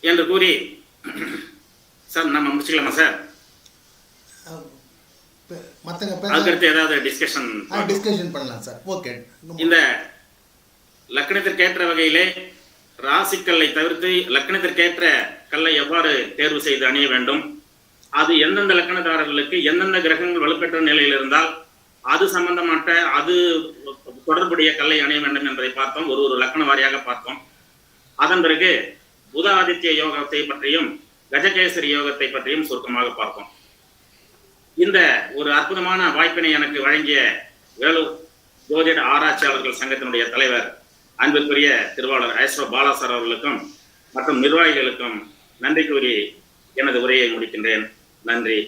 S2: என்று கூறி, சார் நம்ம முடிச்சுக்கலாமா சார்? அதுக்கடுத்து ஏதாவது டிஸ்கஷன்
S1: பண்ணலாம் சார். ஓகே.
S2: இந்த லக்னத்திற்கேற்ற வகையிலே ராசிக்கல்லை தவிர்த்து லக்னத்திற்கேற்ற கல்லை எவ்வாறு தேர்வு செய்து அணிய வேண்டும், அது எந்தெந்த லக்னதாரர்களுக்கு எந்தெந்த கிரகங்கள் வலுப்பெற்ற நிலையில் இருந்தால் அது சம்பந்தமான அது தொடர்புடைய கல்லை அணிய வேண்டும் என்பதை பார்த்தோம். ஒரு லக்ன வாரியாக பார்த்தோம். அதன் பிறகு புத ஆதித்ய யோகத்தை பற்றியும் கஜகேசரி யோகத்தை பற்றியும் சுருக்கமாக பார்த்தோம். இந்த ஒரு அற்புதமான வாய்ப்பினை எனக்கு வழங்கிய வேலூர் ஜோதிட ஆராய்ச்சியாளர்கள் சங்கத்தினுடைய தலைவர் அன்பிற்குரிய திருவாளர் ஐஸ்வர பாலாசார் அவர்களுக்கும் மற்றும் நிர்வாகிகளுக்கும் நன்றி கூறி எனது உரையை முடிக்கின்றேன். நன்றி.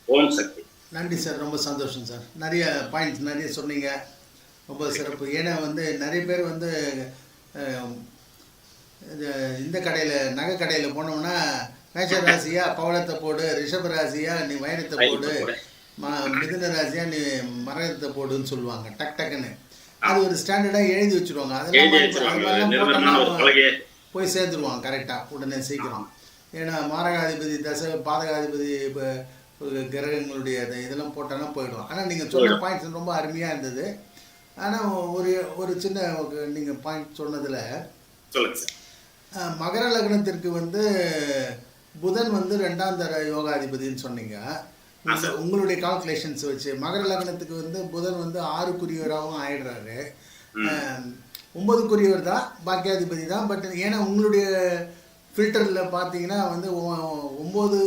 S2: ஓம் சக்தி.
S1: நன்றி சார். ரொம்ப சந்தோஷம் சார். நிறைய பாயிண்ட்ஸ் நிறைய சொன்னீங்க. ரொம்ப சிறப்பு. ஏன்னா நிறைய பேர் இந்த கடையில் நகை கடையில் போனோம்னா மேஷ ராசியா பவளத்தை போடு, ரிஷப ராசியா நீ வைரத்தை போடு, மிதுன ராசியா நீ மரகத்தை போடுன்னு சொல்லுவாங்க. டக்குன்னு அது ஒரு ஸ்டாண்டர்டாக எழுதி வச்சுருவாங்க. அதெல்லாம் போட்டோம்னா போய் சேர்த்துருவாங்க கரெக்டாக உடனே சீக்கிரம். ஏன்னா மாரகாதிபதி தசை பாதகாதிபதி கிரகங்களுடைய இதெல்லாம் போட்டோன்னா போயிடும். ஆனால் நீங்கள் சொன்ன பாயிண்ட்ஸ் ரொம்ப அருமையாக இருந்தது. ஆனால் ஒரு சின்ன நீங்கள் பாயிண்ட் சொன்னதில் மகர லக்னத்திற்கு புதன் 2ஆம் தர யோகாதிபதினு சொன்னீங்க. உங்களுடைய கால்குலேஷன்ஸ் வச்சு மகர லக்னத்துக்கு புதன் 6க்குரியவராகவும் ஆயிடுறாரு. 9க்குரியவர் தான், பாக்கியாதிபதி தான். பட் ஏன்னா உங்களுடைய ஃபில்டரில் பார்த்தீங்கன்னா 9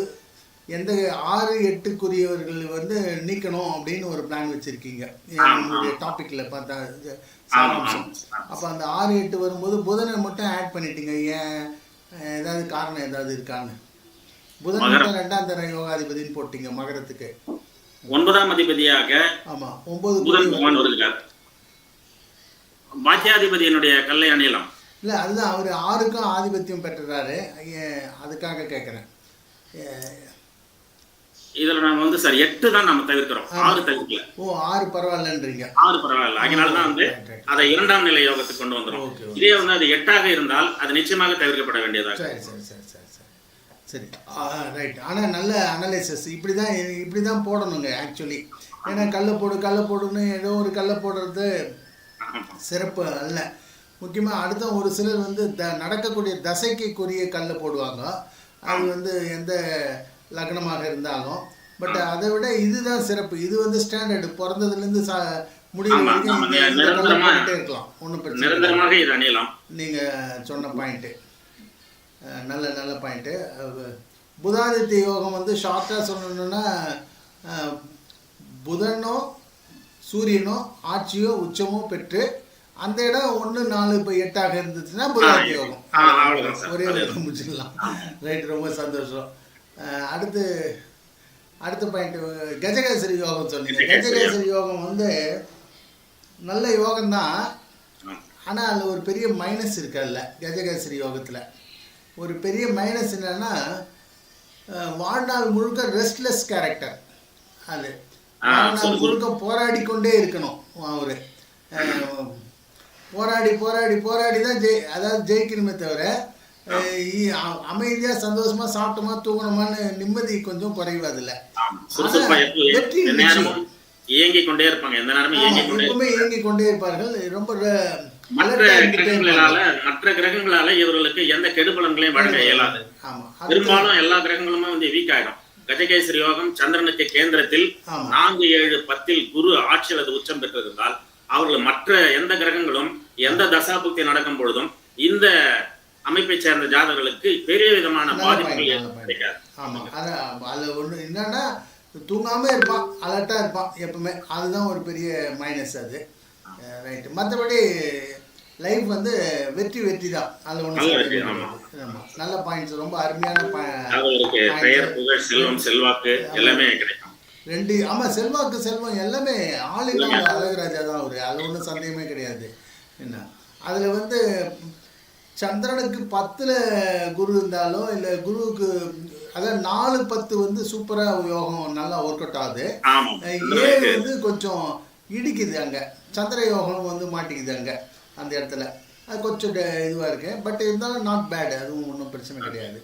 S1: எந்த 6, 8க்குரியவர்கள் நீக்கணும் அப்படின்னு ஒரு பிளான் வச்சுருக்கீங்க உங்களுடைய டாப்பிக்கில் பார்த்தா சாராம்சம். அப்போ அந்த 6, 8 வரும்போது புதனை மட்டும் ஆட் பண்ணிட்டீங்க. ஏன், ஏதாவது காரணம் ஏதாவது இருக்கான்னு? புதன் மட்டும் 2ஆம் தர யோகாதிபதினு போட்டீங்க மகரத்துக்கு.
S2: 9ஆம் அதிபதியாக.
S1: ஆமாம், 9
S2: பாக்கியாதிபதியினுடைய கல்லை அணியலாம்.
S1: இல்லை, அதுதான் அவர் 6க்கும் ஆதிபத்தியம் பெற்றுறாரு. அதுக்காக கேட்குறேன்.
S2: இதுல நாம சார் 8 தான் நம்ம தவிர்க்கிறோம், 6 தவிர்க்கல.
S1: ஓ, 6 பரவாயில்லன்றீங்க.
S2: 6 பரவாயில்ல. அதனால தான் அதை 2ஆம் நிலை யோகத்துக்கு கொண்டு வந்துரும். இதே அது 8ஆக இருந்தால் அது நிச்சயமாக தவிர்க்கப்பட வேண்டியதாக.
S1: சரி சரி சரி சரி சரி ரைட். ஆனால் நல்ல அனலைசிஸ். இப்படி தான் போடணுங்க ஆக்சுவலி. ஏன்னா கல்லை போடுன்னு ஏதோ ஒரு கல்லை போடுறது சிறப்பு அல்ல. முக்கியமாக அடுத்த ஒரு சிலர் நடக்கக்கூடிய தசைக்குரிய கல்லை போடுவாங்க. அது எந்த லக்னமாக இருந்தாலும். பட் அதை விட இதுதான் சிறப்பு. இது ஸ்டாண்டர்டு. பிறந்ததுலேருந்து முடிவு வரைக்கும் இருக்கலாம். ஒன்றும் பிரச்சனை இல்லை. நீங்கள் சொன்ன பாயிண்ட்டு நல்ல பாயிண்ட்டு. புதாதித்ய யோகம் ஷார்ட்டாக சொல்லணுன்னா புதனோ சூரியனோ ஆட்சியோ உச்சமோ பெற்று அந்த இடம் 1, 4, இப்போ 8ஆக இருந்துச்சுன்னா புதாதித்ய யோகம். ஒரே முடிச்சிடலாம். ரைட், ரொம்ப சந்தோஷம். அடுத்த பாயிண்ட் கஜகேசரி யோகம் சொன்னீங்க. கஜகேசரி யோகம் நல்ல யோகம்தான். ஆனால் அதில் ஒரு பெரிய மைனஸ் இருக்குல்ல கஜகேசரி யோகத்தில். ஒரு பெரிய மைனஸ் என்னன்னா வாழ்நாள் முழுக்க ரெஸ்ட்லெஸ் கேரக்டர். அது வாழ்நாள் முழுக்க போராடி கொண்டே இருக்கணும். அவர் போராடி தான் அதாவது ஜெயிக்கணுமே தவிர அமைதியா சந்தோஷமா சாப்பிட்டோமா தூங்கணுமான்னு நிம்மதி கொஞ்சம் குறைவதில்லை. வெற்றி
S2: இயங்கிக் கொண்டே இருப்பாங்க.
S1: எப்பவுமே இயங்கிக் கொண்டே இருப்பார்கள். ரொம்ப
S2: மற்ற கிரகங்களால இவர்களுக்கு எந்த கெடுபலன்களையும் வழங்க இயலாது. பெரும்பாலும் எல்லா கிரகங்களுமே வீக் ஆயிடும். கஜகேசரி யோகம் சந்திரனுக்கு கேந்திரத்தில் 4, 7, 10 குரு ஆட்சி அல்லது உச்சம் பெற்றிருந்தால் அவர்கள் மற்ற எந்த கிரகங்களும் எந்த தசாபுக்தி நடக்கும் பொழுதும் இந்த அமைப்பை சேர்ந்த ஜாதகர்களுக்கு பெரிய விதமான
S1: நல்ல
S2: பாதிப்புகள்
S1: பாயிண்ட், நல்ல பாயிண்ட்.
S2: கிடைக்காது.
S1: ஆமாம், அதில் ஒன்று என்னன்னா தூங்காமல் இருப்பான், அலர்ட்டாக இருப்பான் எப்பவுமே. அதுதான் ஒரு பெரிய மைனஸ் அது. ரைட்டு. மற்றபடி லைஃப் வந்து வெற்றி தான். அதில்
S2: நல்ல வெற்றி,
S1: ஒன்று.
S2: ஆமா.
S1: ஆமாம், நல்ல பாயிண்ட்ஸ், ரொம்ப அருமையான
S2: ஜாதகருக்கு பெயர், புகழ், செல்வம், செல்வாக்கு எல்லாமே கிடைக்கும்.
S1: ரெண்டு. ஆமாம், செல்வாக்கு செல்வம் எல்லாமே ஆளுநர் அழகராஜா தான் அவர். அது ஒன்றும் சந்தேகமே கிடையாது. என்ன அதில் வந்து சந்திரனுக்கு 10ல் குரு இருந்தாலும் இல்லை குருவுக்கு அதாவது 4-10 வந்து சூப்பராக யோகம் நல்லா ஒர்க் அவுட் ஆகுது.
S2: ஆமா.
S1: 7 வந்து கொஞ்சம் இடிக்குது, அங்கே சந்திர யோகம் வந்து மாட்டிக்குது அங்கே அந்த இடத்துல. அது கொஞ்சம் இதுவாக இருக்கு. பட் இருந்தாலும் நாட் பேட், அதுவும் ஒன்றும் பிரச்சனை கிடையாது.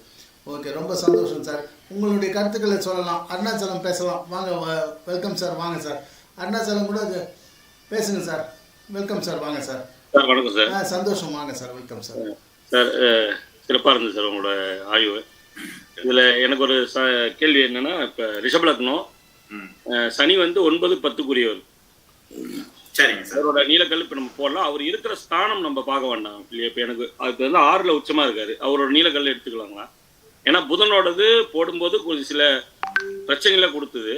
S1: ஓகே, ரொம்ப சந்தோஷம் சார். உங்களுடைய கருத்துக்களை சொல்லலாம். அருணாச்சலம் பேசலாம், வாங்க. வெல்கம் சார், வாங்க சார். அருணாச்சலம் கூட பேசுங்க சார். வெல்கம் சார், வாங்க சார்.
S3: சார் வணக்கம் சார்.
S1: சந்தோஷம், வாங்க சார். Welcome sir.
S3: சார் சிறப்பாக இருந்தது சார் உங்களோட ஆய்வு. இதில் எனக்கு ஒரு கேள்வி என்னன்னா, இப்போ ரிஷப லக்னம், சனி வந்து 9-10
S2: சரிங்க சார்.
S3: அவரோட நீலக்கல் இப்போ நம்ம போடலாம். அவர் இருக்கிற ஸ்தானம் நம்ம பார்க்க வேண்டாம் இல்லையா? இப்போ எனக்கு அதுக்கு வந்து 6ல் உச்சமாக இருக்காரு. அவரோட நீலக்கல் எடுத்துக்கலாங்களா? ஏன்னா புதனோடது போடும்போது கொஞ்சம் சில பிரச்சனைகளை கொடுத்தது.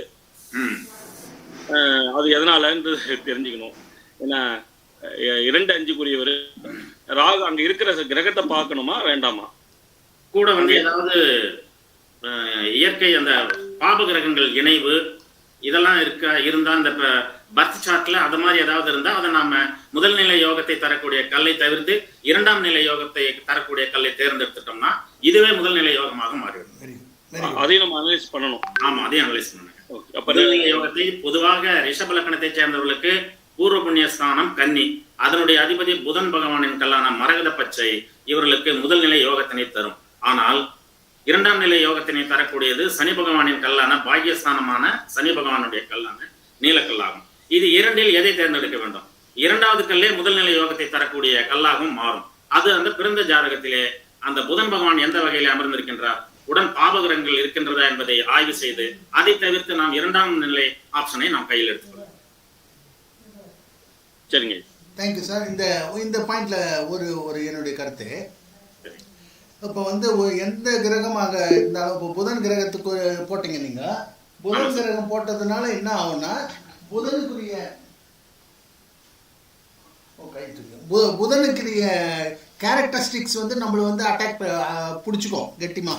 S3: அது எதனாலன்றது தெரிஞ்சுக்கணும். ஏன்னா 2-5 ராகு அங்கே இருக்கிற கிரகத்தை பார்க்கணுமா வேண்டாமா?
S2: கூட வந்து ஏதாவது இயற்கை அந்த பாப கிரகங்கள் இணைவு இதெல்லாம் இருந்தா அந்த பர்த் சார்ட்ல அது மாதிரி ஏதாவது இருந்தா அதை நாம முதல் நிலை யோகத்தை தரக்கூடிய கல்லை தவிர்த்து 2ஆம் நிலை யோகத்தை தரக்கூடிய கல்லை தேர்ந்தெடுத்துட்டோம்னா இதுவே முதல் நிலை யோகமாக மாறிவிடும்.
S3: அதையும் நம்ம அனலைஸ் பண்ணணும்.
S2: ஆமா, அதையும் அனலைஸ் பண்ணணும். முதல் நிலை யோகத்தை பொதுவாக ரிஷப லக்னத்தை சேர்ந்தவர்களுக்கு பூர்வ புண்ணிய ஸ்தானம் கன்னி, அதனுடைய அதிபதி புதன் பகவானின் கல்லான மரகத பச்சை இவர்களுக்கு முதல் நிலை யோகத்தினை தரும். ஆனால் 2ஆம் நிலை யோகத்தினை தரக்கூடியது சனி பகவானின் கல்லான பாக்கியஸ்தானமான சனி பகவானுடைய கல்லான நீலக்கல்லாகும். இது 2இல் எதை தேர்ந்தெடுக்க வேண்டும்? 2வது கல்லே முதல் நிலை யோகத்தை தரக்கூடிய கல்லாகவும் மாறும். அது அந்த பிறந்த ஜாதகத்திலே அந்த புதன் பகவான் எந்த வகையிலே அமர்ந்திருக்கின்றார், உடன் பாபகிரகங்கள் இருக்கின்றதா என்பதை ஆய்வு செய்து அதை தவிர்த்து நாம் 2ஆம் நிலை ஆப்ஷனை நாம் கையில் எடுத்துக்கொள்ளலாம்.
S3: சரிங்க,
S1: தேங்க்யூ சார். இந்த பாயிண்ட்ல ஒரு என்னுடைய கருத்து. இப்போ வந்து எந்த கிரகமாக இருந்தாலும், இப்போ புதன் கிரகத்துக்கு போட்டீங்க நீங்க. புதன் கிரகம் போட்டதுனால என்ன ஆகும்னா புதனுக்குரிய கேரக்டரிஸ்டிக்ஸ் வந்து நம்மளை வந்து அட்டாக் பிடிச்சிக்கும் கெட்டிமா.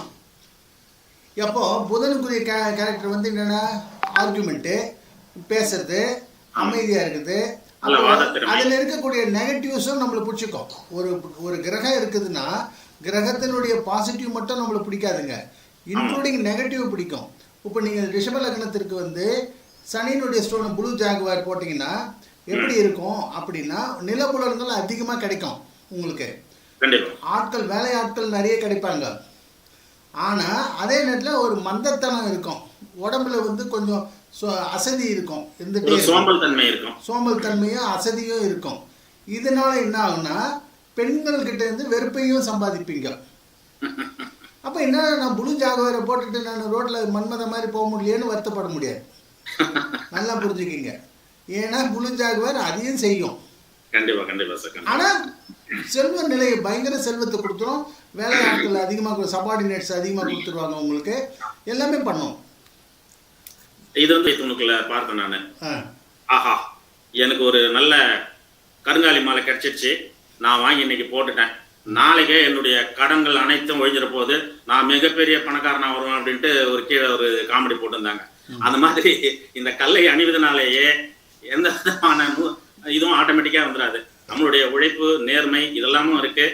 S1: எப்போ புதனுக்குரிய கேரக்டர் வந்து என்னென்னா ஆர்குமெண்ட்டு, பேசுறது, அமைதியாக இருக்குது. அதில் இருக்கக்கூடிய நெகட்டிவ்ஸும் நம்மளை பிடிச்சிக்கும். ஒரு கிரகம் இருக்குதுன்னா கிரகத்தினுடைய பாசிட்டிவ் மட்டும் நம்மளை பிடிக்காதுங்க, இன்க்ளூடிங் நெகட்டிவ் பிடிக்கும். இப்போ நீங்கள் ரிஷப லக்னத்திற்கு வந்து சனியினுடைய ஸ்டோன் ப்ளூ ஜாகுவார் போட்டிங்கன்னா எப்படி இருக்கும் அப்படின்னா நிலப்புலன்கள் அதிகமாக கிடைக்கும் உங்களுக்கு. ஆட்கள், வேலை ஆட்கள் நிறைய கிடைப்பாங்க. ஆனால் அதே நேரத்தில் ஒரு மந்தத்தனம் இருக்கும், உடம்புல வந்து கொஞ்சம் அசதி இருக்கும், இருந்துட்டே சோம்பல் தன்மையும் அசதியும் இருக்கும். இதனால என்ன ஆகும்னா பெண்கள் கிட்ட இருந்து வெறுப்பையும் சம்பாதிப்பீங்க. அப்போ என்ன, நான் ப்ளூ ஜாகுவாரை போட்டுட்டு நான் ரோட்டில் மன்மத மாதிரி போக முடியலன்னு வருத்தப்பட முடியாது. நல்லா புரிஞ்சுக்கிங்க. ஏன்னா ப்ளூ ஜாகுவார் அதையும் செய்யும். ஆனால் செல்வ நிலையை பயங்கர செல்வத்தை கொடுத்துரும், வேலை ஆட்கள் அதிகமாக, சபார்டினேட்ஸ் அதிகமாக கொடுத்துருவாங்க உங்களுக்கு, எல்லாமே பண்ணும்.
S2: இது வந்து துணுக்குல பார்த்தேன் நான். ஆஹா, எனக்கு ஒரு நல்ல கருங்காலி மாலை கிடைச்சிருச்சு, நான் வாங்கி இன்னைக்கு போட்டுட்டேன், நாளைக்கே என்னுடைய கடன்கள் அனைத்தும் ஒழிஞ்சிட போது, நான் மிகப்பெரிய பணக்காரனா வருவேன் அப்படின்ட்டு ஒரு கீழே ஒரு காமெடி போட்டிருந்தாங்க. அந்த மாதிரி இந்த கல்லை அணிவதனாலேயே எந்த விதமான இதுவும் ஆட்டோமேட்டிக்கா வந்துடாது. நம்மளுடைய உழைப்பு, நேர்மை இதெல்லாமும் இருக்கு.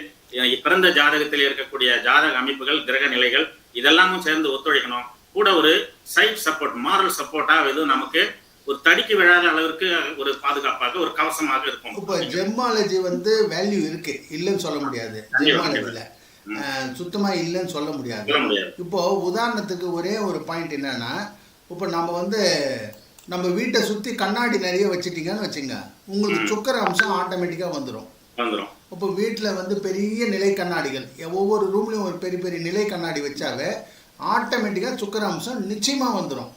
S2: பிறந்த ஜாதகத்தில் இருக்கக்கூடிய ஜாதக அமைப்புகள், கிரக நிலைகள் இதெல்லாமும் சேர்ந்து ஒத்துழைக்கணும். கூட ஒரு சைட் சப்போர்ட், மாரல் சப்போர்ட்டா இது நமக்கு ஒரு தடிக்கு விழாத அளவிற்கு ஒரு பாதுகாப்பாக, ஒரு கவசமாக இருக்கும்.
S1: இப்போ ஜெம்மாலஜி வந்து வேல்யூ இருக்கு, இல்லைன்னு சொல்ல முடியாது. ஜெம்மாலஜில சுத்தமா இல்லைன்னு சொல்ல முடியாது. இப்போ உதாரணத்துக்கு ஒரே ஒரு பாயிண்ட் என்னன்னா, இப்போ நம்ம வந்து நம்ம வீட்டை சுற்றி கண்ணாடி நிறைய வச்சுட்டீங்கன்னு வச்சுங்க, உங்களுக்கு சுக்கர அம்சம் ஆட்டோமேட்டிக்காக வந்துடும். இப்போ வீட்டில் வந்து பெரிய நிலை கண்ணாடிகள், ஒவ்வொரு ரூம்லையும் ஒரு பெரிய பெரிய நிலை கண்ணாடி வச்சாவே ஆட்டோமேட்டிக்காக சுக்கர அம்சம் நிச்சயமாக வந்துடும்.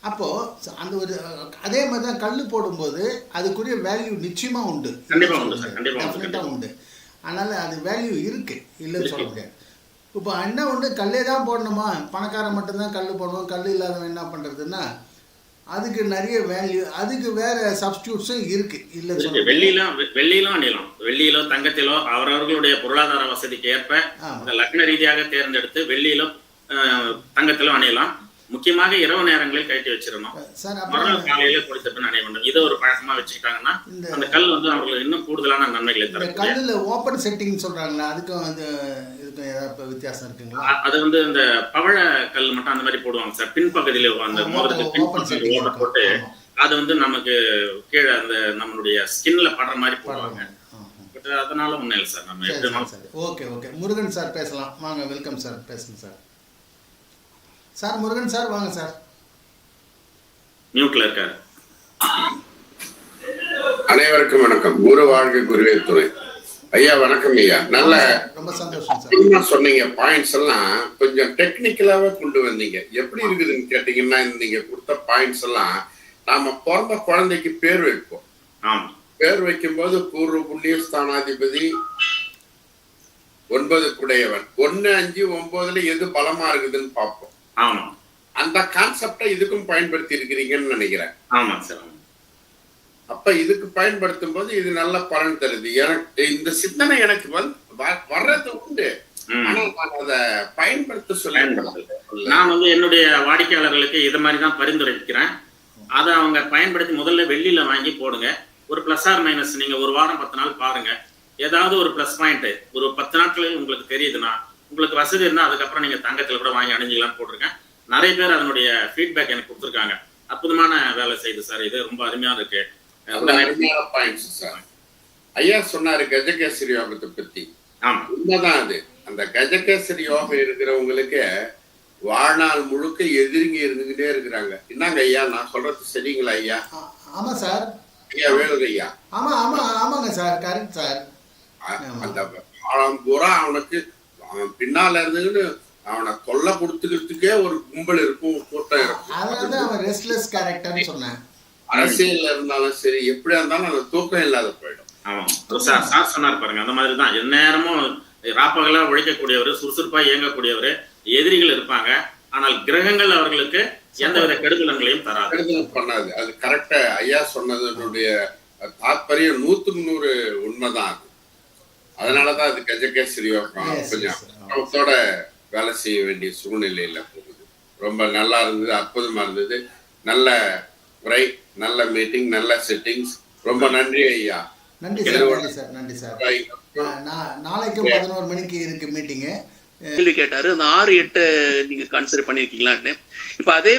S1: அப்போது அந்த ஒரு அதே மாதிரி தான் கல் போடும்போது அதுக்குரிய வேல்யூ நிச்சயமாக உண்டு, டெஃபினட்டாக உண்டு. அதனால் அது வேல்யூ இருக்குது, இல்லைன்னு சொல்ல முடியாது. இப்போ என்ன ஒன்று கல்லே தான் போடணுமா, பணக்காரன் மட்டும்தான் கல் போடணும், கல் இல்லாதவன் என்ன பண்ணுறதுன்னா அதுக்கு நிறைய வேல்யூ, அதுக்கு வேற சப்ஸ்டியூட்ஸும் இருக்குது, இல்லை சொல்ல.
S2: வெள்ளியிலும் அணியலாம், வெள்ளியிலோ தங்கத்திலோ அவரவர்களுடைய பொருளாதார வசதிக்கு ஏற்ப அந்த லக்ன ரீதியாக தேர்ந்தெடுத்து வெள்ளியிலோ தங்கத்திலோ அணியலாம். முக்கியமாக இரவு நேரங்களில் கட்டி வச்சிடணும், மறுநாள் காலையில குளித்த பின் அணிய வேண்டும். இதை ஒரு பழக்கமா வச்சுக்கிட்டாங்கன்னா அந்த கல் வந்து அவங்களுக்கு இன்னும் கூடுதலான நன்மைகளை தரும்.
S1: கல்லுல ஓப்பன் செட்டிங் சொல்றாங்களா, அதுக்கும் வந்து இதுக்கும் ஏதாவது வித்தியாசம் இருக்குங்களா?
S2: அது வந்து இந்த பவழ கல் மட்டும் அந்த மாதிரி போடுவாங்க சார், பின்பகுதியில அந்த மோதிரத்துக்கு பின்பகுதியில் ஓட்ட போட்டு அது வந்து நமக்கு கீழே அந்த நம்மளுடைய ஸ்கின்ல படுற மாதிரி போடுவாங்க. பட் அதனால ஒன்றும் இல்லை சார். நம்ம எப்படி
S1: ஓகே ஓகே. முருகன் சார் பேசலாம், வாங்க. வெல்கம் சார், பேசுங்க சார். சார் முருகன் சார் வாங்க சார்.
S2: மியூட்ல இருக்காரு.
S4: அனைவருக்கும் வணக்கம். குரு வாழ்க குருவே துணை. ஐயா வணக்கம் ஐயா. நல்ல
S1: ரொம்ப சந்தோஷம் சார்.
S4: சொன்னீங்க, பாயிண்ட்ஸ் எல்லாம் கொஞ்சம் டெக்னிக்கலாவே கொண்டு வந்தீங்க. எப்படி இருக்குதுன்னு கேட்டீங்கன்னா, நீங்க கொடுத்த பாயிண்ட்ஸ் எல்லாம் நாம பிறந்த குழந்தைக்கு பேர் வைப்போம். பேர் வைக்கும் போது பூர்வ புண்ணிய ஸ்தானாதிபதி 9 குடையவன் 1, 5, 9ல எது பலமா இருக்குதுன்னு பார்ப்போம். அந்த கான்செப்டை இதுக்கும் பயன்படுத்தி இருக்கிறீங்கன்னு நினைக்கிறேன்.
S2: ஆமா சார்.
S4: அப்ப இதுக்கு பயன்படுத்தும் போது இது நல்ல பலன் தருது. எனக்கு இந்த சிந்தனை எனக்கு வர்றது உண்டு, ஆனா நான் அதை பயன்படுத்த சொல்ல.
S2: நான் வந்து என்னுடைய வாடிக்கையாளர்களுக்கு இதை மாதிரி தான் பரிந்துரைக்கிறேன். அதை அவங்க பயன்படுத்தி முதல்ல வெள்ளியில வாங்கி போடுங்க. ஒரு பிளஸ் ஆர் மைனஸ் நீங்க ஒரு வாரம் 10 நாள் பாருங்க. ஏதாவது ஒரு பிளஸ் பாயிண்ட் ஒரு 10 நாட்களில் உங்களுக்கு தெரியுதுன்னா, உங்களுக்கு வசதி இருந்தால் அதுக்கப்புறம் நீங்க தங்கத்தில் கூட வாங்கி அணிஞ்சிக்கலாம்னு போட்டிருக்கேன். நிறைய பேர் அதனுடைய ஃபீட்பேக் எனக்கு கொடுத்துருக்காங்க. அற்புதமான வேலை செய்யுது சார், இது ரொம்ப அருமையா இருக்கு.
S4: ஐயா சொன்னாரு கஜகேசரி யோகத்தை பத்தி. உண்மைதான் அது. அந்த கஜகேசரி யோகம் இருக்கிறவங்களுக்கு வாழ்நாள் முழுக்க எதிரிங்க இருந்துகிட்டே இருக்கிறாங்க. என்னங்க ஐயா நான் சொல்றது சரிங்களா ஐயா?
S1: ஆமா சார்.
S4: ஐயா வேலுங்க ஐயா.
S1: ஆமா ஆமா ஆமாங்க சார், கரெக்ட் சார்.
S4: அந்த பூரா அவனுக்கு அவன் பின்னால இருந்துன்னு அவனை தொல்லை கொடுத்துக்கிறதுக்கே ஒரு கும்பல் இருக்கும், கூட்டம் இருக்கும்.
S1: அதனால அவன் ரெஸ்ட்லெஸ் கேரக்டர்னு சொன்னேன்.
S4: அரசியல்ல இருந்தாலும் சரி, எப்படியா இருந்தாலும் அந்த தூக்கம் இல்லாத போயிடும்.
S2: ஆமா சார் சொன்னார் பாருங்க, அந்த மாதிரிதான் எந்நேரமும் ராப்பகலா உழைக்கக்கூடியவர், சுறுசுறுப்பா இயங்கக்கூடியவர், எதிரிகள் இருப்பாங்க. ஆனால் கிரகங்கள் அவர்களுக்கு எந்தவித கெடுதல்களையும் தராது,
S4: கெடுதல் பண்ணாது. அது கரெக்டா ஐயா சொன்னதனுடைய தாற்பயம் 100% உண்மைதான். அது அதனாலதான் அது கஜகேசரி யோகம் கொஞ்சம் அவத்தோட வேலை செய்ய வேண்டிய சூழ்நிலையில போகுது. ரொம்ப நல்லா இருந்தது, அற்புதமா இருந்தது. நல்ல உரை, நல்ல மீட்டிங், நல்ல செட்டிங்ஸ். ரொம்ப நன்றி ஐயா.
S1: நன்றி சார். நன்றி சார். நன்றி சார். நாளைக்கு 11 மணிக்கு இருக்கு மீட்டிங்கு.
S5: கேள்வி கேட்டாரு, அந்த 6, 8 நீங்க கன்சிடர் பண்ணிருக்கீங்களான்னு. இப்ப அதே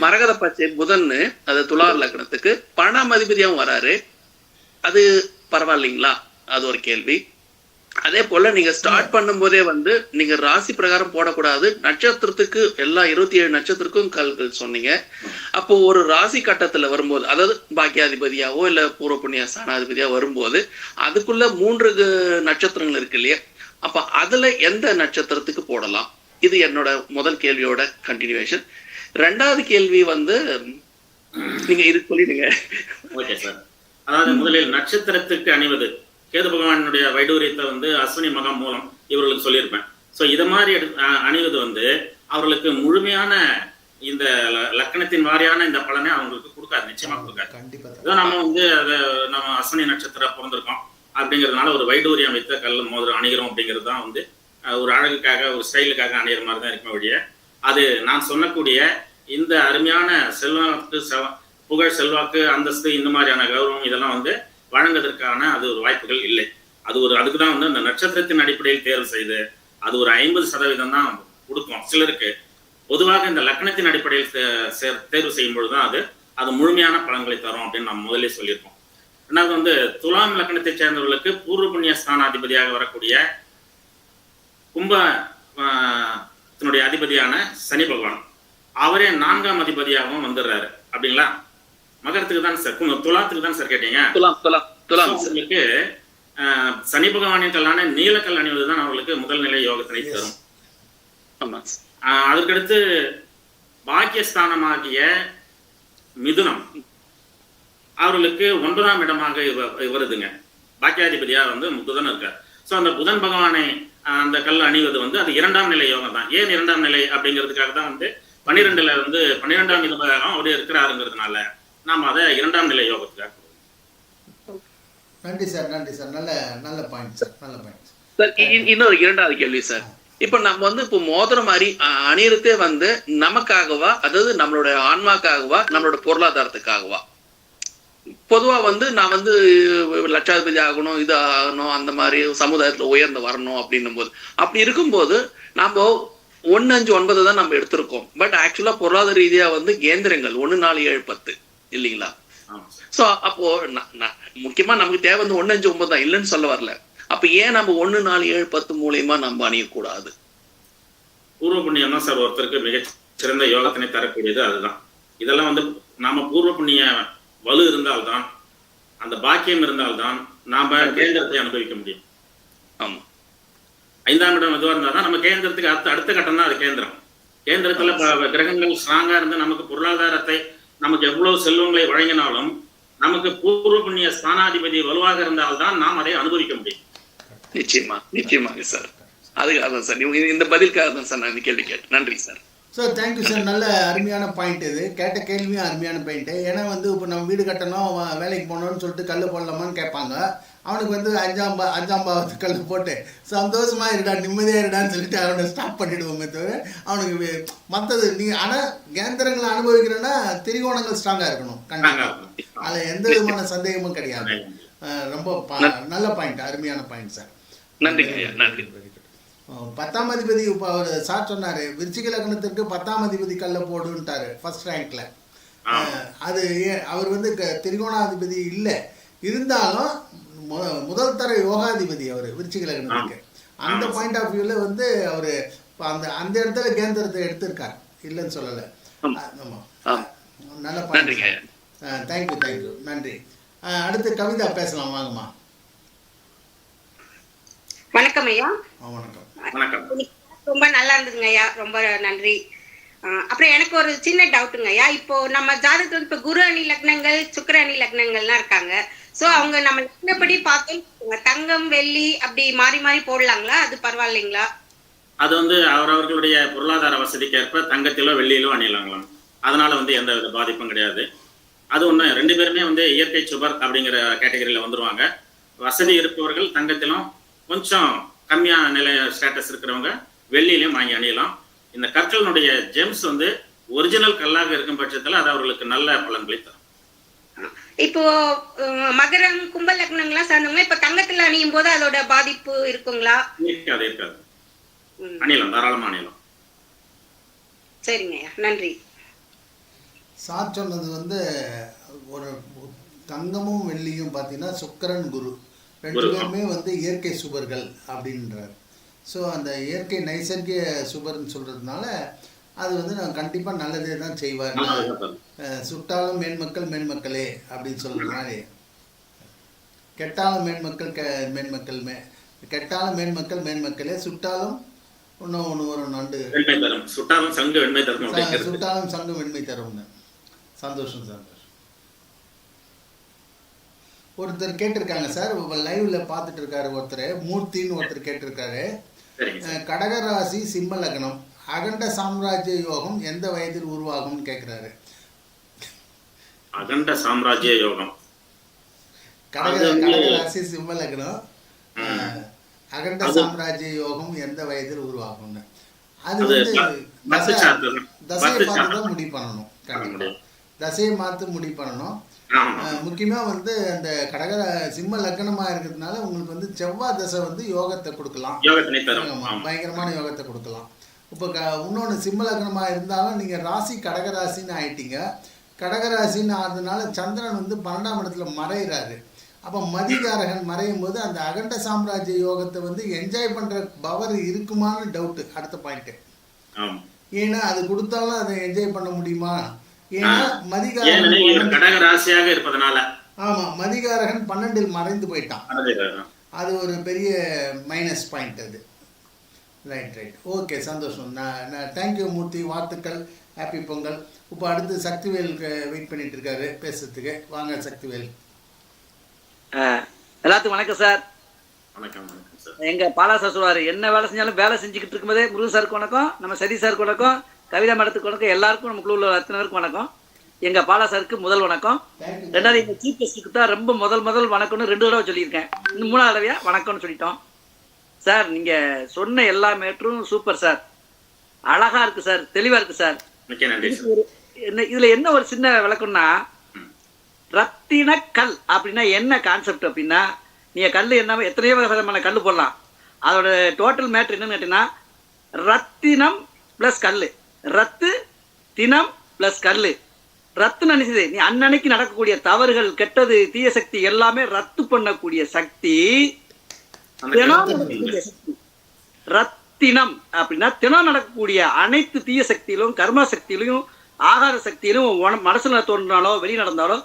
S5: மரகத பச்சை புதன் அது துலார் லக்னத்துக்கு பண மதிபதியாகவும் வராரு, அது பரவாயில்லைங்களா? அது ஒரு கேள்வி. அதே போல நீங்க ஸ்டார்ட் பண்ணும் போதே வந்து நீங்க ராசி பிரகாரம் போடக்கூடாது, நட்சத்திரத்துக்கு எல்லா 27 நட்சத்திரத்துக்கும் கல்கள் சொன்னீங்க. அப்போ ஒரு ராசி கட்டத்துல வரும்போது, அதாவது பாக்கியாதிபதியாவோ இல்ல பூர்வ புண்ணிய ஸ்தானாதிபதியா வரும்போது அதுக்குள்ள 3 நட்சத்திரங்கள் இருக்கு இல்லையா? அப்ப அதுல எந்த நட்சத்திரத்துக்கு போடலாம்? இது என்னோட முதல் கேள்வியோட கண்டினியூவேஷன். 2வது கேள்வி வந்து நீங்க இது சொல்லிடுங்க.
S2: Okay sir. அதாவது முதலில் நட்சத்திரத்துக்கு அணிவது, கேது பகவானுடைய வைடூரியத்தை வந்து அஸ்வினி மகம் மூலம் இவர்களுக்கு சொல்லியிருப்பேன். ஸோ இதை மாதிரி அணிவது வந்து அவர்களுக்கு முழுமையான இந்த லக்கணத்தின் வாரியான இந்த பலனை அவங்களுக்கு கொடுக்காது, நிச்சயமா கொடுக்காது. இதோ நம்ம வந்து அதை நம்ம அஸ்வினி நட்சத்திரம் பிறந்திருக்கோம் அப்படிங்கிறதுனால ஒரு வைடூரியம் வைத்த கல் மோதிரம் அணிகிறோம் அப்படிங்கிறது தான் வந்து ஒரு அழகுக்காக ஒரு ஸ்டைலுக்காக அணிகிற மாதிரி தான் இருக்கும் வழிய, அது நான் சொன்னக்கூடிய இந்த அருமையான செல்வாக்கு புகழ், செல்வாக்கு, அந்தஸ்து, இந்த மாதிரியான கௌரவம் இதெல்லாம் வந்து வழங்குவதற்கான அது ஒரு வாய்ப்புகள் இல்லை. அது ஒரு அதுக்கு தான் வந்து அந்த நட்சத்திரத்தின் அடிப்படையில் தேர்வு செய்து அது ஒரு 50% தான் கொடுக்கும் சிலருக்கு. பொதுவாக இந்த லக்னத்தின் அடிப்படையில் தேர்வு செய்யும் பொழுது தான் அது முழுமையான பலன்களை தரும் அப்படின்னு நம்ம முதலே சொல்லியிருக்கோம். ரெண்டாவது வந்து துலாம் லக்னத்தை சேர்ந்தவர்களுக்கு பூர்வ புண்ணிய ஸ்தானாதிபதியாக வரக்கூடிய கும்பத்தினுடைய அதிபதியான சனி பகவான் அவரே 4ஆம் அதிபதியாகவும் வந்துடுறாரு அப்படிங்களா? மகரத்துக்கு தான் சார், துலாத்துக்கு தான் சார் கேட்டீங்க. அவர்களுக்கு சனி பகவானின் கல்லான நீலக்கல் அணிவதுதான் அவர்களுக்கு முதல் நிலை யோகத்தினை தரும். அதற்கடுத்து பாக்கியஸ்தானமாகிய மிதுனம் அவர்களுக்கு 9ஆம் இடமாக வருதுங்க. பாக்கியாதிபதியா வந்து புதன் இருக்கார். ஸோ அந்த புதன் பகவானை அந்த கல் அணிவது வந்து அது 2ஆம் நிலை யோகம் தான். ஏன் 2ஆம் நிலை அப்படிங்கிறதுக்காக தான் வந்து 12ல வந்து 12ஆம் இடமாக அவரு இருக்கிறாருங்கிறதுனால நாம் அதை 2ஆம் நிலை யோகத்துக்காக.
S1: நன்றி சார், நன்றி சார். நல்ல நல்ல பாயிண்ட் சார், நல்ல பாயிண்ட்
S5: சார். இன்னொரு 2வது கேள்வி சார். இப்ப நம்ம வந்து இப்போ மோதிரம் மாதிரி அணியறதே வந்து நமக்காகவா, அதாவது நம்மளோட ஆன்மாக்காகவா, நம்மளோட பொருளாதாரத்துக்காகவா? பொதுவா வந்து நான் வந்து லட்சாதிபதி ஆகணும், இது ஆகணும், அந்த மாதிரி சமுதாயத்துல உயர்ந்து வரணும் அப்படின்னும் போது, அப்படி இருக்கும்போது நாம 1, 5, 9 தான் நம்ம எடுத்திருக்கோம். பட் ஆக்சுவலா பொருளாதார ரீதியா வந்து கேந்திரங்கள் 1, 4, 7, 10 இல்லைங்களா? சோ அப்போ முக்கியமா நமக்கு தேவை வந்து 1, 5, 9 தான், இல்லைன்னு சொல்ல வரல. அப்ப ஏன் நம்ம 1, 4, 7, 10 மூலியமா நம்ம அணியக்கூடாது?
S2: பூர்வ புண்ணியம் தான் சார் ஒருத்தருக்கு மிகச் சிறந்த யோகத்தினை தரக்கூடியது. அதுதான் இதெல்லாம் வந்து நாம பூர்வ புண்ணிய வலு இருந்தால்தான், அந்த பாக்கியம் இருந்தால்தான் நாம கேந்திரத்தை அனுபவிக்க முடியும்.
S5: ஆமா,
S2: 5ஆம் இடம் எதுவாக இருந்தால் தான் நம்ம கேந்திரத்துக்கு அடுத்த கட்டம் தான் அது கேந்திரம். கேந்திரத்துல கிரகங்கள் ஸ்ட்ராங்கா இருந்து நமக்கு பொருளாதாரத்தை, நமக்கு எவ்வளவு செல்வங்களை வழங்கினாலும் நமக்கு பூர்வ புண்ணிய ஸ்தானாதிபதி வலுவாக இருந்தால்தான் நாம் அதை அனுபவிக்க முடியும்.
S5: நிச்சயமாக சார். அதுக்காக தான் சார் இந்த பதிலுக்காக தான் சார் நான் இந்த கேள்வி கேட்டேன். நன்றி சார்.
S1: Sir, thank you sir. நல்ல அருமையான பாயிண்ட் இது. கேட்ட கேள்வியும் அருமையான பாயிண்ட்டு. ஏன்னா வந்து இப்போ நம்ம வீடு கட்டணும், வேலைக்கு போகணும்னு சொல்லிட்டு கல் போடலாமான்னு கேட்பாங்க. அவனுக்கு வந்து 5ஆம் பாவத்து கல் போட்டு சந்தோஷமா இருடா, நிம்மதியாக இருடான்னு சொல்லிட்டு அவனை ஸ்டாப் பண்ணிவிடுவோமே தவிர அவனுக்கு மற்றது ஆனால் கேந்திரங்களை அனுபவிக்கிறேன்னா திரிகோணங்கள் ஸ்ட்ராங்காக இருக்கணும் கண்டிப்பாக. அதில் எந்த விதமான சந்தேகமும் கிடையாது. ரொம்ப நல்ல பாயிண்ட், அருமையான பாயிண்ட் சார்.
S5: நன்றி நன்றி.
S1: 10ஆம் அதிபதி இப்போ அவர் சார் சொன்னார், விருச்சிக லக்னத்திற்கு 10ஆம் அதிபதி கல்ல போடுன்ட்டாரு ஃபர்ஸ்ட் ரேங்க்ல. அது அவர் வந்து திரிகோணாதிபதி இல்லை, இருந்தாலும் முதல் தர யோகாதிபதி அவர் விருச்சிக லக்னத்துக்கு. அந்த பாயிண்ட் ஆஃப் வியூவில் வந்து அவர் அந்த இடத்துல கேந்திரத்தை எடுத்திருக்கார், இல்லைன்னு சொல்லலை. ஆமாம், நல்ல பாயிண்ட். தேங்க்யூ, நன்றி. அடுத்து கவிதா பேசலாம், வாங்கம்மா.
S6: வணக்கம் ஐயா.
S1: வணக்கம்.
S6: ரொம்ப நல்லா இருந்ததுங்க ஐயா, ரொம்ப நன்றி. அப்புறம் எனக்கு ஒரு சின்ன டவுட்டுங்க ஐயா. இப்போ நம்ம ஜாதகத்துல இப்ப குரு அணி லக்னங்கள், சுக்கிர அணி லக்னங்கள்லாம் இருக்காங்க. சோ அவங்க நம்ம லக்னப்படி பார்த்தோம் தங்கம் வெள்ளி அப்படி மாறி மாறி போடலாங்களா? அது பரவாயில்லைங்களா?
S2: அது வந்து அவரவர்களுடைய பொருளாதார வசதிக்கு ஏற்ப தங்கத்திலோ வெள்ளியிலோ அணியலாங்களாம். அதனால வந்து எந்த வித பாதிப்பும் கிடையாது. அது ஒண்ணு, 2 பேருமே வந்து இயற்கை சுபர் அப்படிங்கிற கேட்டகரியில வந்துருவாங்க. வசதி இருப்பவர்கள் தங்கத்திலும், கொஞ்சம் கம்மியான நிலை ஸ்டேட்டஸ் இருக்கிறவங்க வெள்ளியிலையும் வாங்கி அணியலாம். இந்த கற்களினுடைய ஜெம்ஸ் வந்து ஒரிஜினல் கல்லாக இருக்கும் பட்சத்துல அது அவர்களுக்கு நல்ல பலன்களை தரும்.
S6: இப்போ மகரம் கும்ப லக்னங்கள்லாம் சார்ந்தவங்க இப்ப தங்கத்துல அணியும் போது அதோட பாதிப்பு இருக்குங்களா?
S2: இருக்காது. அணியலாம், தாராளமா அணியலாம்.
S6: சரிங்க ஐயா, நன்றி.
S1: சார் சொன்னது வந்து ஒரு தங்கமும் வெள்ளியும் பார்த்தீங்கன்னா சுக்கிரன் குரு 2 பேருமே வந்து இயற்கை சுபர்கள் அப்படின்றார். ஸோ அந்த இயற்கை நைசர்கிய சுபர்ன்னு சொல்கிறதுனால அது வந்து நான் கண்டிப்பாக நல்லதே தான் செய்வார். சுட்டாலும் மேன்மக்களே அப்படின்னு சொல்கிற மாதிரி, கெட்டாலும் கெட்டாலும் மேன்மக்களே, சுட்டாலும் ஒன்று வரும் நண்டு,
S2: சுட்டாலும் சங்கு
S1: வெண்மை தரும்னு. சந்தோஷம். ஒருத்தர் கேட்டிருக்காங்க சார், லைவ்ல பார்த்துட்டு இருக்காரு ஒருத்தர், மூர்த்தின்னு ஒருத்தர் கேட்டிருக்காரு, கடகராசி சிம்ம லக்னம் அகண்ட சாம்ராஜ்ய யோகம் எந்த வயதில் உருவாகும்னு கேட்கிறாரு.
S2: அகண்ட சாம்ராஜ்ய யோகம்,
S1: கடகராசி சிம்ம லக்னம் அகண்ட சாம்ராஜ்ய யோகம் எந்த வயதில் உருவாகும்னு. அது வந்து தசையை பார்த்து தான் முடிவு பண்ணணும். கண்டிப்பாக தசையை மாற்று முடிவு பண்ணணும். முக்கியமா வந்து அந்த கடக சிம்ம லக்னமா இருக்கிறதுனால உங்களுக்கு வந்து செவ்வாய் தசை வந்து யோகத்தை கொடுக்கலாம், பயங்கரமான யோகத்தை கொடுக்கலாம். இப்போ இன்னொன்று சிம்ம லக்னமா இருந்தாலும் நீங்க ராசி கடகராசின்னு ஆயிட்டீங்க. கடகராசின்னு ஆனதுனால சந்திரன் வந்து 12ஆம் இடத்துல மறைகிறாரு. அப்போ மதிகாரகன் மறையும் போது அந்த அகண்ட சாம்ராஜ்ய யோகத்தை வந்து என்ஜாய் பண்ற பவர் இருக்குமான்னு டவுட்டு. அடுத்த பாயிண்ட், ஏன்னா அது கொடுத்தாலும் அதை என்ஜாய் பண்ண முடியுமா? ஏன்னா மதிகாரகன்
S2: கடகராசியாக இருப்பதனால.
S1: ஆமா, மதிகாரகன் 12இல் மறைந்து போயிட்டான். அது ஒரு பெரிய மைனஸ் பாயிண்ட் அது. ரைட். ஓகே, சந்தோஷம். நான் தேங்க்யூ மூர்த்தி, வாழ்த்துக்கள், ஹாப்பி பொங்கல். இப்போ அடுத்து சக்திவேல் வெயிட் பண்ணிட்டு இருக்காரு பேசுறதுக்கு. வாங்க சக்திவேல்.
S7: எல்லாத்துக்கும் வணக்கம் சார்.
S2: வணக்கம் வணக்கம் சார்.
S7: எங்க பாலா சார் சொல்லுவாரு, என்ன வேலை செஞ்சாலும் வேலை செஞ்சுக்கிட்டு இருக்கும்போதே முருகன் சாருக்கு வணக்கம், நம்ம சதி சாருக்கு வணக்கம், கவிதா மேடத்துக்கு வணக்கம், எல்லாருக்கும் நம்ம குழுவில் அத்தனை பேருக்கும் வணக்கம். எங்க பாலா சாருக்கு முதல் வணக்கம். ரெண்டாவது எங்க சீஃப் கெஸ்ட்டுக்கு தான் ரொம்ப முதல் வணக்கம்னு 2 தடவை சொல்லியிருக்கேன். இன்னும் 3வது தடவையா வணக்கம்னு சொல்லிட்டோம். சார் நீங்க சொன்ன எல்லா மேட்டரும் சூப்பர் சார், அழகா இருக்கு சார், தெளிவா இருக்கு சார்.
S2: மிக்க நன்றி சார்.
S7: இதுல என்ன ஒரு சின்ன விளக்கம்னா, ரத்தின கல் அப்படின்னா என்ன கான்செப்ட் அப்படின்னா, நீங்க கல் என்ன எத்தனையோ விதமான கல் போடலாம். அதோட டோட்டல் மேட்ரு என்னன்னு கேட்டீங்கன்னா, ரத்தினம் பிளஸ் கல், ரத்து தினம் பிளஸ் கல். ரத்துன்னு நினைச்சது நீ அன்னன்னைக்கு நடக்கக்கூடிய தவறுகள், கெட்டது, தீய சக்தி எல்லாமே ரத்து பண்ணக்கூடிய சக்தி. ரத்தினம் அப்படின்னா தினம் நடக்கக்கூடிய அனைத்து தீய சக்தியிலும், கர்ம சக்தியிலும், ஆகார சக்தியிலும் மனசுல தோன்றினாலோ வெளி நடந்தாலோ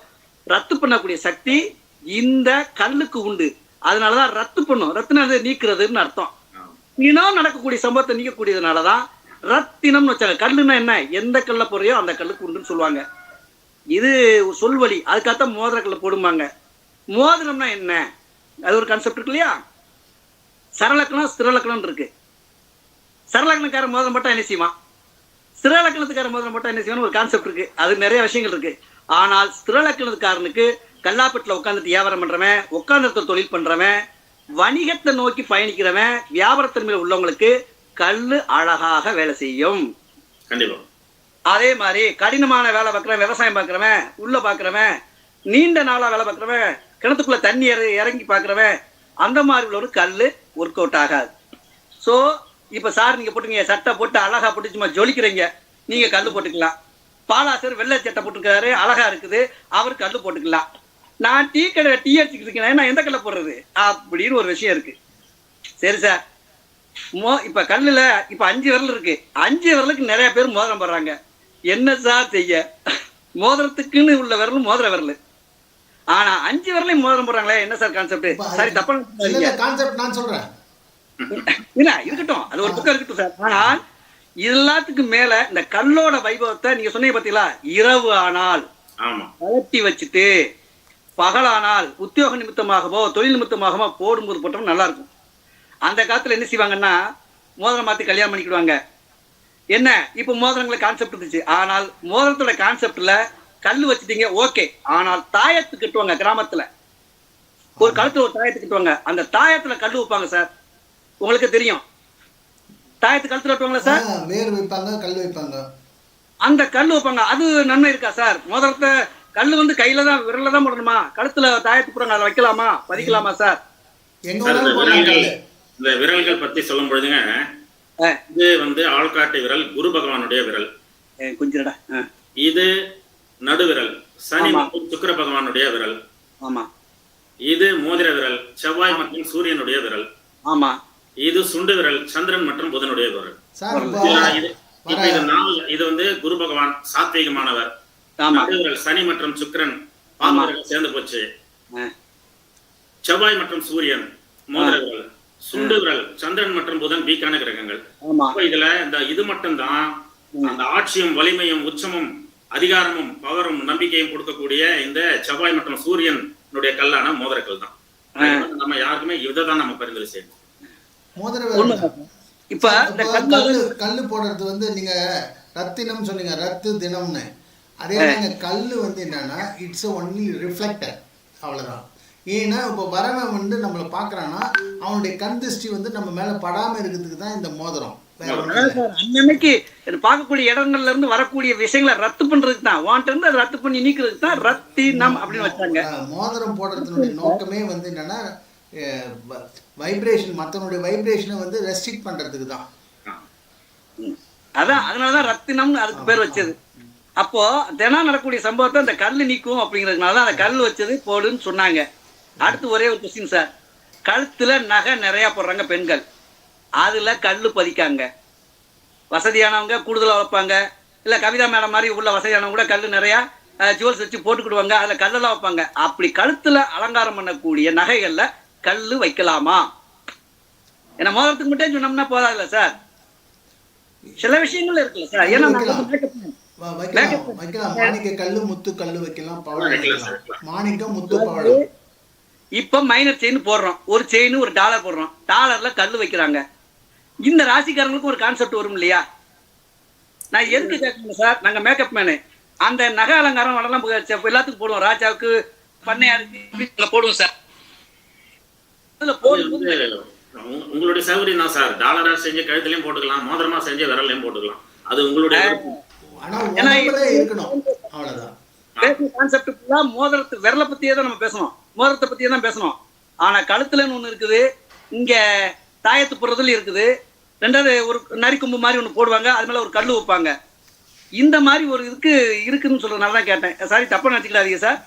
S7: ரத்து பண்ணக்கூடிய சக்தி இந்த கல்லுக்கு உண்டு. அதனாலதான் ரத்து பண்ணும். ரத்தினத்தை நீக்கிறதுன்னு அர்த்தம். தினம் நடக்கக்கூடிய சம்பவத்தை நீக்கக்கூடியதுனாலதான் ரத்தினம்னு வச்சாங்க. கல்லுன்னா என்ன, எந்த கல்ல போறையோ அந்த கல்லுக்கு உண்டுன்னு சொல்லுவாங்க. இது சொல்வழி. அதுக்காகத்தான் மோதிர கல்ல போடுவாங்க. மோதிரம்னா என்ன, அது ஒரு கான்செப்ட் இருக்கு இல்லையா. சரலக்கணம் ஸ்திரலக்கணம் இருக்கு. சரலக்கணக்கார மோதிரம் போட்டா என்ன செய்வான், ஸ்திரலக்கணத்துக்கார மோதிரம் போட்டா என்ன செய்வான்னு ஒரு கான்செப்ட் இருக்கு. அது நிறைய விஷயங்கள் இருக்கு. ஆனால் ஸ்திரலக்கணத்துக்காரனுக்கு கல்லாப்பட்டில் உட்காந்துட்டு வியாபாரம் பண்றவன், உட்காந்துட்டு தொழில் பண்றவன், வணிகத்தை நோக்கி பயணிக்கிறவன், வியாபாரத்தின் மேல உள்ளவங்களுக்கு கல்லு அழகாக வேலை செய்யும்.
S2: கண்டிப்பா.
S7: அதே மாதிரி கடினமான வேலை பார்க்குறவன், விவசாயம் பார்க்குறவன், உள்ள பார்க்குறவன், நீண்ட நாளா வேலை பார்க்குறவன், கிணத்துக்குள்ள தண்ணி இறங்கி பார்க்குறவன், அந்த மாதிரி உள்ள ஒரு கல் ஒர்க் அவுட் ஆகாது. ஸோ இப்போ சார் நீங்க போட்டுங்க சட்டை போட்டு அழகா போட்டு சும்மா ஜொலிக்கிறீங்க, நீங்க கல் போட்டுக்கலாம். பாலாசர் வெள்ளை சட்டை போட்டுருக்காரு, அழகா இருக்குது, அவர் கல் போட்டுக்கலாம். நான் டீ அடிச்சுக்கிட்டு இருக்கேன், நான் எந்த கல்லை போடுறது அப்படின்னு ஒரு விஷயம் இருக்கு. சரி சார், இப்ப கல்லுல இப்ப 5 விரல் இருக்கு. 5 விரலுக்கு நிறைய பேர் மோதிரம் போடுறாங்க. என்ன சார் செய்ய, மோதிரத்துக்குன்னு உள்ள விரல் மோதிர விரல். ஆனா 5 விரலையும் மோதிரம் போடுறாங்களே, என்ன சார் கான்செப்ட்? சரி தப்பா
S1: கான்செப்ட் நான் சொல்றேன்.
S7: இல்ல இருக்கட்டும், அது ஒரு பக்கம் இருக்கட்டும் சார். ஆனால் எல்லாத்துக்கும் மேல இந்த கல்லோட வைபவத்தை நீங்க சொன்னீங்க பாத்தீங்களா, இரவு ஆனால் கலட்டி வச்சுட்டு பகலானால் உத்தியோக நிமித்தமாகவோ தொழில் நிமித்தமாகவோ போடும்போது போட்டோம் நல்லா இருக்கும். அந்த காலத்துல என்ன செய்வாங்கன்னா, மோதிரம் மாத்தி கல்யாணம் பண்ணிக்கிடுவாங்க. என்ன இப்ப மோதிரங்களை கான்செப்ட் இருந்துச்சு. ஆனால் மோதிரத்தோட கான்செப்ட்ல கல் வச்சுட்டீங்க ஓகே. ஆனால் தாயத்து கட்டுவாங்க கிராமத்துல, ஒரு கழுத்துல ஒரு தாயத்து கட்டுவாங்க. அந்த தாயத்துல கல் வைப்பாங்க சார், உங்களுக்கு தெரியும். தாயத்து கழுத்துல வைப்பாங்களா சார்?
S1: வேர் வைப்பாங்க, கல் வைப்பாங்க.
S7: அந்த கல் வைப்பாங்க, அது நன்மை இருக்கா சார்? மோதிரத்தை கல் வந்து கையில தான் விரல தான் போடணுமா, கழுத்துல தாயத்து போடுறாங்க, அதை வைக்கலாமா, பதிக்கலாமா சார்?
S2: இந்த விரல்கள் பத்தி சொல்லும் பொழுதுங்க, இது வந்து ஆள்காட்டு விரல் குரு பகவானுடைய விரல்.
S7: கொஞ்சடா.
S2: இது நடுவிரல் சனி மற்றும் சுக்கிர பகவானுடைய விரல்.
S7: ஆமா. இது
S2: மோதிர விரல் செவ்வாய் மற்றும் சூரியனுடைய விரல்.
S7: ஆமா.
S2: இது சுண்டு விரல் சந்திரன் மற்றும் புதனுடைய விரல். இது வந்து குரு பகவான் சாத்வீகமானவர். நடுவிரல் சனி மற்றும் சுக்கிரன் சேர்ந்து போச்சு. செவ்வாய் மற்றும் சூரியன் மோதிர விரல். சுண்டு விரல் சந்திரன் மற்றும் புதன் வீக்கான கிரகங்கள். இதுல இந்த இது மட்டும்தான் அந்த ஆட்சியும் வலிமையும் உச்சமும் அதிகாரமும் பவரும் நம்பிக்கையும் கொடுக்கக்கூடிய இந்த செவ்வாய் மற்றும் சூரியனுடைய கல்லான மோதிரக்கல் தான். நம்ம யாருக்குமே இதைதான் நம்ம பரிந்துரை செய்யணும்.
S7: இப்ப
S1: கல்லு போடுறது வந்து நீங்க ரத்தினம் சொன்னீங்க, ரத்து தினம்னு. அதே கல்லு வந்து என்னன்னா இட்ஸ் ஒன்லி ரிஃப்ளெக்டர், அவ்வளவுதான். ஏன்னா இப்போ வரவன் வந்து நம்மளை பார்க்கறான்னா அவனுடைய கண் திருஷ்டி வந்து நம்ம மேல படாம இருக்கிறதுக்கு தான் இந்த மோதிரம்.
S7: அன்னைக்கு பார்க்கக்கூடிய இடங்கள்ல இருந்து வரக்கூடிய விஷயங்களை ரத்து பண்றதுக்கு தான், வாண்டர்ந்து அதை ரத்து பண்ணி நீக்கிறதுக்கு தான் ரத்தினம் அப்படின்னு வச்சாங்க.
S1: மோதிரம் போடுறதுனுடைய நோக்கமே வந்து என்னன்னா வைப்ரேஷன், மற்றவனுடைய வைப்ரேஷனை வந்து ரெஸ்ட்ரிக்ட் பண்றதுக்கு தான்.
S7: அதான் அதனாலதான் ரத்தினம்னு அதுக்கு பேர் வச்சது. அப்போ தினம் நடக்கக்கூடிய சம்பவத்தை அந்த கல் நீக்கும் அப்படிங்கிறதுனால அந்த கல் வச்சது போடுன்னு சொன்னாங்க. அடுத்து ஒரே ஒரு கொஸ்டின் சார், கழுத்துல நகை நிறைய போடுறாங்க பெண்கள், அதுல கல்லு பதிக்காங்க. வசதியானவங்க கூடுதலா வைப்பாங்க, இல்ல கவிதா மேடம் மாதிரி உள்ள வசதியானவங்க கூட கல்லு நிறைய ஜுவல்ஸ் வச்சு போட்டுக்கிடுவாங்க, அதுல கல்லெல்லாம் வைப்பாங்க. அப்படி கழுத்துல அலங்காரம் பண்ணக்கூடிய நகைகள்ல கல்லு வைக்கலாமா? ஏன்னா மோதிரத்துக்கு மட்டும் சொன்னோம்னா போதாதுல்ல சார், சில விஷயங்கள் இருக்குல்ல சார். ஏன்னா
S1: வைக்கலாம். மாணிக்க கல்லு, முத்து கல்லு வைக்கலாம், பவளம் வைக்கலாம். மாணிக்கம், முத்து, பவளம்.
S7: இப்ப மைனர் செயின் போடுறோம், ஒரு செயின் ஒரு டாலர் போடுறோம், டாலர்ல கல் வைக்கிறாங்க. இந்த ராசிக்காரங்களுக்கும் ஒரு கான்செப்ட் வரும் இல்லையா? நான் எதுக்கு கேட்கணும் சார், நாங்க மேக்கப் மேனு அந்த நகை அலங்காரம் வடலாம் எல்லாத்துக்கும் போடுவோம், ராஜாவுக்கு பண்ணையாருக்கு போடுவோம் சார். அதுல போடும்போது
S2: உங்களுடைய சௌகரியம் தான் சார். டாலரா செஞ்சு கழுத்துலயும் போட்டுக்கலாம், மோதிரமா செஞ்சு விரல்லையும் போட்டுக்கலாம். அது உங்களுடைய
S1: ஆனா உடம்புல இருக்கணும், அவ்வளவுதான்.
S7: பேசுற கான்செப்ட் ஃபுல்லா மோதிரத்து விரலை பத்தியே தான் நம்ம பேசணும், மோதிரத்தை பத்தியே தான் பேசணும். ஆனா கழுத்துலன்னு ஒண்ணு இருக்குது, இங்க தாயத்து போடுறதுல இருக்குது, ரெண்டாவது ஒரு நரிக்கொம்பு மாதிரி ஒண்ணு போடுவாங்க, அது மேல ஒரு கல்லு வைப்பாங்க. இந்த மாதிரி ஒரு இருக்குன்னு சொல்றதுனால தான் கேட்டேன். சாரி, தப்பா நினைச்சுக்கலாதீங்க சார்.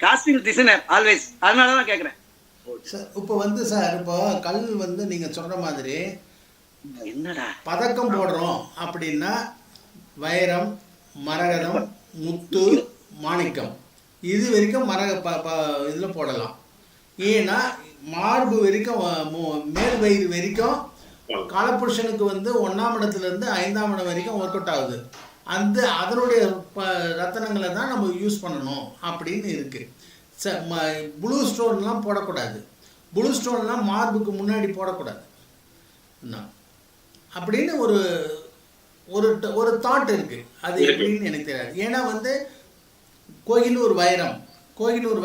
S7: காஸ்டியூம் டிசைனர் ஆல்வேஸ், அதனால தான் கேட்கறேன்.
S1: இப்போ வந்து சார், இப்போ கல் வந்து நீங்க சொல்ற மாதிரி
S7: என்னடா
S1: பதக்கம் போடுறோம் அப்படின்னா வைரம், மரகதம், முத்து, மாணிக்கம் இது வரைக்கும் இதுல போடலாம். ஏன்னா மார்பு வரைக்கும் மேல் வயிறு வரைக்கும் காலப்புருஷனுக்கு வந்து 1ஆம் இடத்துல இருந்து 5ஆம் இடம் வரைக்கும் ஒர்க் அவுட் ஆகுது. அதனுடைய ரத்தனங்களை தான் நம்ம யூஸ் பண்ணணும் அப்படின்னு இருக்கு. ப்ளூ ஸ்டோன்லாம் போடக்கூடாது, ப்ளூ ஸ்டோன்லாம் மார்புக்கு முன்னாடி போடக்கூடாது அப்படின்னு ஒரு ஒரு தாட் இருக்கு. அது எப்படின்னு எனக்கு தெரியாது. ஏன்னா வந்து கோகினூர்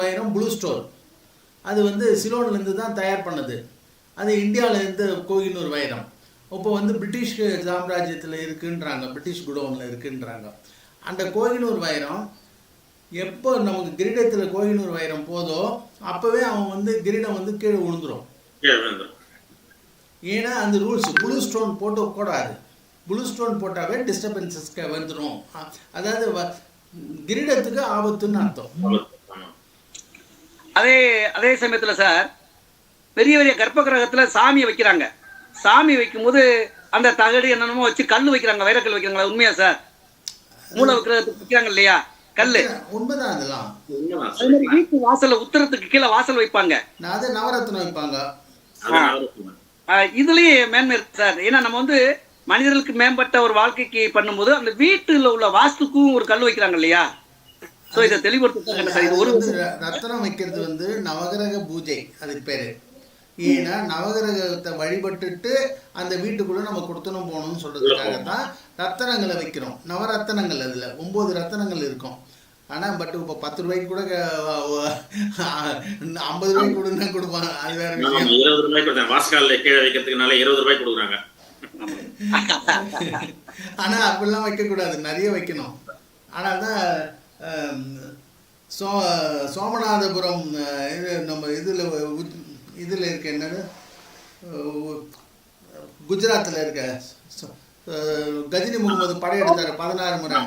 S1: வைரம் ப்ளூ ஸ்டோன் அது வந்து சிலோன்லேருந்து தான் தயார் பண்ணது. அது இந்தியாவிலேருந்து கோகினூர் வைரம் இப்போ வந்து பிரிட்டிஷ் சாம்ராஜ்யத்தில் இருக்குன்றாங்க, பிரிட்டிஷ் குடோனில் இருக்குன்றாங்க. அந்த கோகினூர் வைரம் எப்போ நமக்கு கிரீடத்தில் கோகினூர் வைரம் போதோ அப்போவே அவன் வந்து கிரீடம் வந்து கீழே விழுந்துடும். ஏன்னா அந்த ரூல்ஸ் ப்ளூ ஸ்டோன் போட்டு கூடாது. ப்ளூ ஸ்டோன் போட்டாவே டிஸ்டர்பன்சஸ்க்கு வந்துடும், அதாவது கிரீடத்துக்கு ஆபத்துன்னு அர்த்தம்.
S7: அதே சமயத்துல சார், பெரிய பெரிய கர்ப்ப கிரகத்துல சாமியை வைக்கிறாங்க. சாமி வைக்கும் போது அந்த தகடு என்னென்னமோ வச்சு கல் வைக்கிறாங்க, வைரக்கல் வைக்கிறாங்களா? உண்மையா சார்? மூல விக்கிரகத்துக்கு வைக்கிறாங்க இல்லையா கல்லு?
S1: உண்மைதான். அதெல்லாம்
S7: வீட்டு வாசல்ல உத்தரத்துக்கு கீழே வாசல் வைப்பாங்க,
S1: அது நவரத்னம் வைப்பாங்க.
S7: இதுலயே மேன்மை இருக்கு சார். ஏன்னா நம்ம வந்து மனிதர்களுக்கு மேம்பட்ட ஒரு வாழ்க்கைக்கு பண்ணும்போது அந்த வீட்டுல உள்ள வாஸ்துக்கும் ஒரு கல் வைக்கிறாங்க இல்லையா? சோ இதை தெளிவுபடுத்த சார். இது ஒரு
S1: ரத்தனம் வைக்கிறது வந்து நவகிரக பூஜை அதுக்கு பேரு. ஏன்னா நவகிரகத்தை வழிபட்டுட்டு அந்த வீட்டுக்குள்ள நம்ம கொடுத்தனும் போகணும்னு சொல்றதுக்காக தான் ரத்தனங்களை வைக்கிறோம். நவரத்தனங்கள் அதுல 9 ரத்தனங்கள் இருக்கும். ஆனா பட் இப்போ 10 ரூபாய்க்கு கூட 50 ரூபாய்க்கு கொடுன்னா கொடுப்பாங்க, அது வேற விஷயம்.
S2: 20 ரூபாய் கொடுத்தாங்க வாஸ்கால்ல கீழே வைக்கிறதுக்குனால 20 ரூபாய் கொடுக்குறாங்க.
S1: ஆனா அப்படிலாம் வைக்க கூடாது, நிறைய வைக்கணும். ஆனால் தான் சோமநாதபுரம் நம்ம இதில் இருக்க என்னது குஜராத்தில் இருக்க கஜினி முகமது படையெடுத்தார் 16 முறை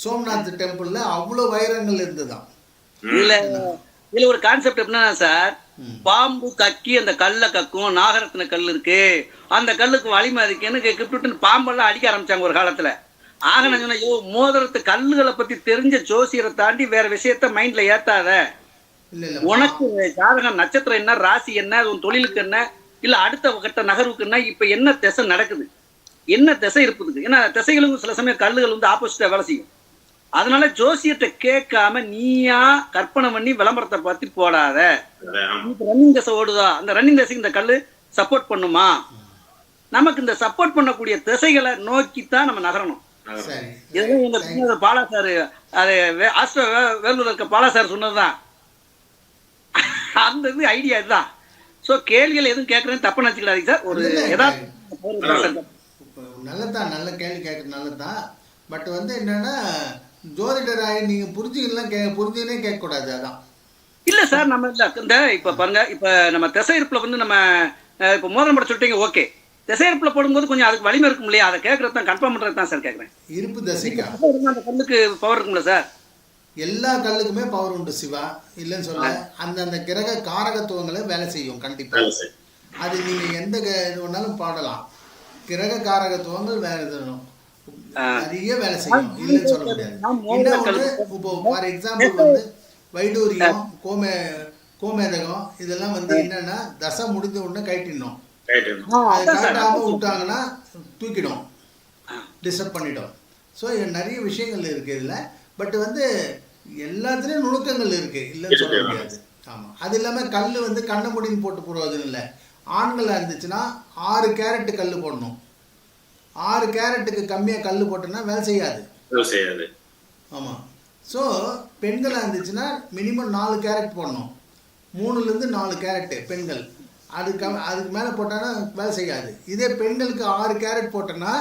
S1: சோம்நாத் டெம்பிள்ல அவ்வளோ வைரங்கள் இருந்துதான்.
S7: இதுல ஒரு கான்செப்ட் எப்படின்னா சார், பாம்பு கக்கி அந்த கல்லை கக்கும், நாகரத்ன கல் இருக்கு, அந்த கல்லுக்கு வலிமை இருக்குன்னு கிப்டுன்னு பாம்பெல்லாம் அடிக்க ஆரம்பிச்சாங்க ஒரு காலத்துல. ஆக நான் சொன்ன மோதிரத்து கல்லுகளை பத்தி தெரிஞ்ச ஜோசியரை தாண்டி வேற விஷயத்த மைண்ட்ல ஏத்தாத. உனக்கு ஜாதகம் நட்சத்திரம் என்ன, ராசி என்ன, உன் தொழிலுக்கு என்ன, இல்ல அடுத்த கட்ட நகர்வுக்கு என்ன, இப்ப என்ன திசை நடக்குது, என்ன திசை இருப்புது. ஏன்னா திசைகளும் சில சமயம் கல்லுகள் வந்து ஆப்போசிட்டா வேலை செய்யும். அதனால ஜோசியத்தை கேட்காம நீயா கற்பனை பண்ணி விளம்பரத்தை பத்தி போடாத. ரன்னிங் திசை ஓடுதா, அந்த ரன்னிங் திசைக்கு இந்த கல்லு சப்போர்ட் பண்ணுமா? நமக்கு இந்த சப்போர்ட் பண்ணக்கூடிய திசைகளை நோக்கித்தான் நம்ம நகரணும். எங்க பாலா சார், அது ஆஸ்ட்ரோ வேலூர் இருக்க பாலா சார் சொன்னதுதான் அந்த இது ஐடியா இதுதான். சோ கேள்விகள் எதுவும் கேட்கறேன்னு தப்பா நினைச்சுக்கிறாதீங்க சார். ஒரு
S1: நல்லதான், நல்ல கேள்வி கேட்கறது நல்லதுதான். பட் வந்து என்னன்னா ஜோதிடராய் நீங்க புரிஞ்சுன்னே கேட்க கூடாது. அதான்
S7: இல்ல சார். நம்ம இந்த இப்ப பாருங்க, இப்ப நம்ம திசை இருப்புல வந்து நம்ம இப்ப மோதிரம் போட சொல்லிட்டீங்க, ஓகே. திசை இருப்புல போடும்போது கொஞ்சம் அதுக்கு வலிமை இருக்கும் இல்லையா? அதை கேட்கறது தான், கன்ஃபார்ம் பண்றது தான் சார் கேட்கறேன்.
S1: இருப்பு தசைக்கா
S7: அந்த கல்லுக்கு பவர் இருக்கும்ல சார்?
S1: எல்லா கல்லுக்குமே பவர் உண்டு சிவா, இல்லைன்னு சொல்ல. அந்தந்த கிரக காரகத்துவங்களை வேலை செய்யும் கண்டிப்பா. அது நீங்க எந்த இது வேணாலும் பாடலாம், கிரக காரகத்துவங்கள் வேலை செய்யணும், நிறைய வேலை செய்யும், இல்லைன்னு சொல்ல முடியாது. இன்னொன்று இப்போ ஃபார் எக்ஸாம்பிள் வந்து வைடூரியம், கோமேதகம் இதெல்லாம் வந்து என்னன்னா தசை முடிஞ்ச உடனே கைட்டிடணும். அது காட்டாம விட்டாங்கன்னா தூக்கிடும், டிஸ்டர்ப் பண்ணிடும். ஸோ நிறைய விஷயங்கள் இருக்கு இதில். பட் வந்து எல்லாத்துலேயும் நுணுக்கங்கள் இருக்குது, இல்லைன்னு சொல்ல முடியாது. ஆமாம். அது இல்லாமல் கல் வந்து கண்ண முடின்னு போட்டு போடுவது இல்லை. ஆண்களாக இருந்துச்சுன்னா 6 கேரட்டு கல் போடணும். 6 கேரட்டுக்கு கம்மியாக கல் போட்டோன்னா வேலை செய்யாது. ஆமாம். ஸோ பெண்களாக இருந்துச்சுன்னா மினிமம் 4 கேரட் போடணும். 3லேருந்து 4 கேரட்டு பெண்கள். அதுக்கு மேலே போட்டான்னா வேலை செய்யாது. இதே பெண்களுக்கு 6 கேரட் போட்டோன்னா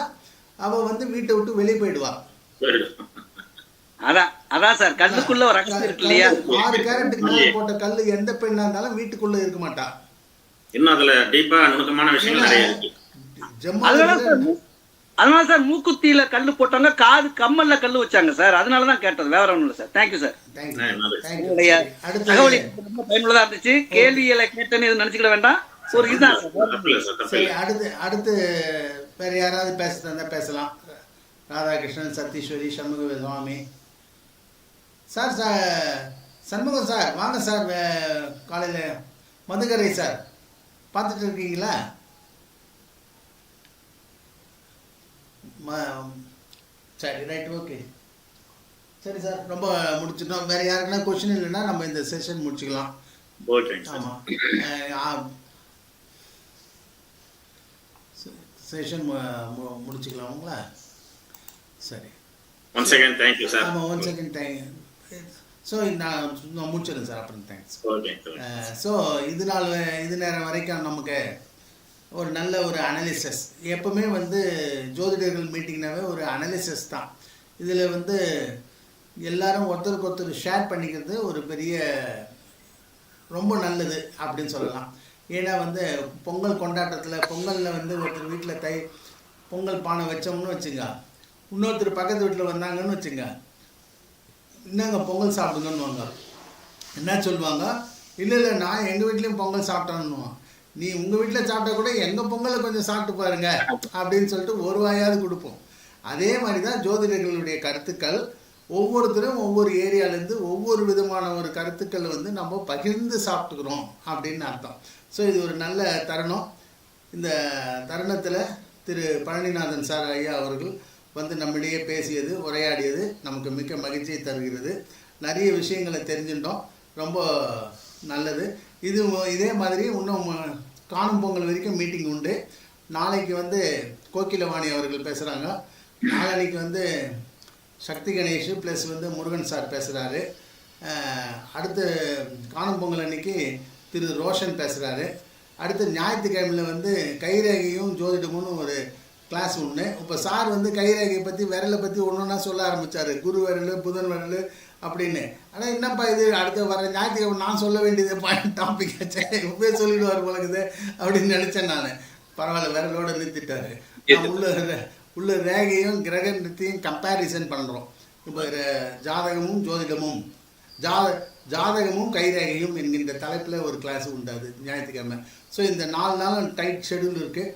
S1: அவள் வந்து வீட்டை விட்டு வெளியே போயிடுவாள்.
S7: அதான் சார் கல்லுக்குள்ள ஒரு ரகசியம் இருக்கு இல்லையா? 6
S1: கேரட்டுக்கு மேலே போட்ட கல் எந்த பெண்ணா இருந்தாலும் வீட்டுக்குள்ள இருக்க மாட்டா.
S2: இன்னும் அதுல டீப்பா நுணுக்கமான விஷயங்கள் நிறைய இருக்கு.
S7: அதனால சார் மூக்குத்தியில கல்லு போட்டாங்க, காது கம்மல்ல கல்லு வச்சாங்க சார். அதனாலதான் கேட்டது, வேற ஒண்ணும் இல்லை சார். Thank you sir. தகவல் ரொம்ப பயனுள்ளதா இருந்துச்சு. கேள்விகளை கேட்டேன்னு எதுவும் நினைச்சுக்கிட வேண்டாம். ஒரு இதுதான்
S1: சரி. அடுத்து வேற யாராவது பேசுறதா பேசலாம். ராதாகிருஷ்ணன், சத்தீஸ்வரி, சண்முக சுவாமி சார். சண்முகம் சார் வாங்க சார். காலையில் மதுக்கரை சார் பார்த்துட்டு இருக்கீங்களா? சரி, ரைட், ஓகே. சரி சார், ரொம்ப முடிச்சிட்டோம். வேறு யாருக்குன்னா கொஸ்டின் இல்லைன்னா நம்ம இந்த செஷன் முடிச்சுக்கலாம். ஆமாம், செஷன் முடிச்சுக்கலாமுங்களா? சரி.
S2: Once again thank you sir.
S1: ஆமாம், ஒன்ஸ் அகைன் தேங்க். ஸோ நான் முடிச்சிடுறேன் சார், அப்புறம் தேங்க்ஸ். ஸோ இது நேரம் வரைக்கும் நமக்கு ஒரு நல்ல ஒரு அனாலிசிஸ். எப்பவுமே வந்து ஜோதிடர்கள் மீட்டிங்னாவே ஒரு அனாலிசிஸ் தான். இதில் வந்து எல்லாரும் ஒருத்தருக்கு ஒருத்தர் ஷேர் பண்ணிக்கிறது ஒரு பெரிய ரொம்ப நல்லது அப்படின்னு சொல்லலாம். ஏன்னா வந்து பொங்கல் கொண்டாட்டத்தில் பொங்கலில் வந்து ஒருத்தர் வீட்டில் பொங்கல் பானை வச்சோம்னு வச்சுங்க, இன்னொருத்தர் பக்கத்து வீட்டில் வந்தாங்கன்னு வச்சுங்க, என்னங்க பொங்கல் சாப்பிடுங்கன்னு வாங்க. என்ன சொல்லுவாங்க? இல்லை நான் எங்கள் வீட்லேயும் பொங்கல் சாப்பிட்டேன்னுவான். நீ உங்கள் வீட்டில் சாப்பிட்டா கூட எங்கள் பொங்கலை கொஞ்சம் சாப்பிட்டு பாருங்க அப்படின்னு சொல்லிட்டு ஒரு வாயாவது கொடுப்போம். அதே மாதிரி தான் ஜோதிடர்களுடைய கருத்துக்கள். ஒவ்வொருத்தரும் ஒவ்வொரு ஏரியாவிலேருந்து ஒவ்வொரு விதமான ஒரு கருத்துக்கள் வந்து நம்ம பகிர்ந்து சாப்பிட்டுக்கிறோம் அப்படின்னு அர்த்தம். ஸோ இது ஒரு நல்ல தருணம். இந்த தருணத்தில் திரு பழனிநாதன் சார் ஐயா அவர்கள் வந்து நம்மிடையே பேசியது, உரையாடியது நமக்கு மிக்க மகிழ்ச்சியை தருகிறது. நிறைய விஷயங்களை தெரிஞ்சுட்டோம், ரொம்ப நல்லது. இதே மாதிரி இன்னும் காணும் பொங்கல் வரைக்கும் மீட்டிங் உண்டு. நாளைக்கு வந்து கோகிலவாணி அவர்கள் பேசுகிறாங்க. நாளைக்கு வந்து சக்தி கணேஷ் ப்ளஸ் வந்து முருகன் சார் பேசுகிறாரு. அடுத்து காணும் பொங்கல் அன்னைக்கு திரு ரோஷன் பேசுகிறாரு. அடுத்து ஞாயிற்றுக்கிழமையில் வந்து கைரேகையும் ஜோதிடமும் ஒரு கிளாஸ் ஒன்று. இப்போ சார் வந்து கைரேகையை பற்றி விரலை பற்றி ஒன்றுன்னா சொல்ல ஆரம்பித்தார். குரு விரல், புதன் விரல் அப்படின்னு. ஆனால் என்னப்பா இது அடுத்த வர ஞாயிற்றுக்கிழமை நான் சொல்ல வேண்டியது டாபிக் ஆச்சு, இப்பவே சொல்லிடுவார் போலக்குது அப்படின்னு நினச்சேன் நான். பரவாயில்ல, விரலோடு நிறுத்திட்டாரு. நான் உள்ள ரேகையும் கிரகத்தையும் கம்பேரிசன் பண்ணுறோம். இப்போ ஜாதகமும் ஜோதிடமும் ஜாதகமும் கைரேகையும் என்கின்ற தலைப்பில் ஒரு கிளாஸ் உண்டாது ஞாயிற்றுக்கிழமை. ஸோ இந்த 4 நாளும் டைட் ஷெடியூல் இருக்குது.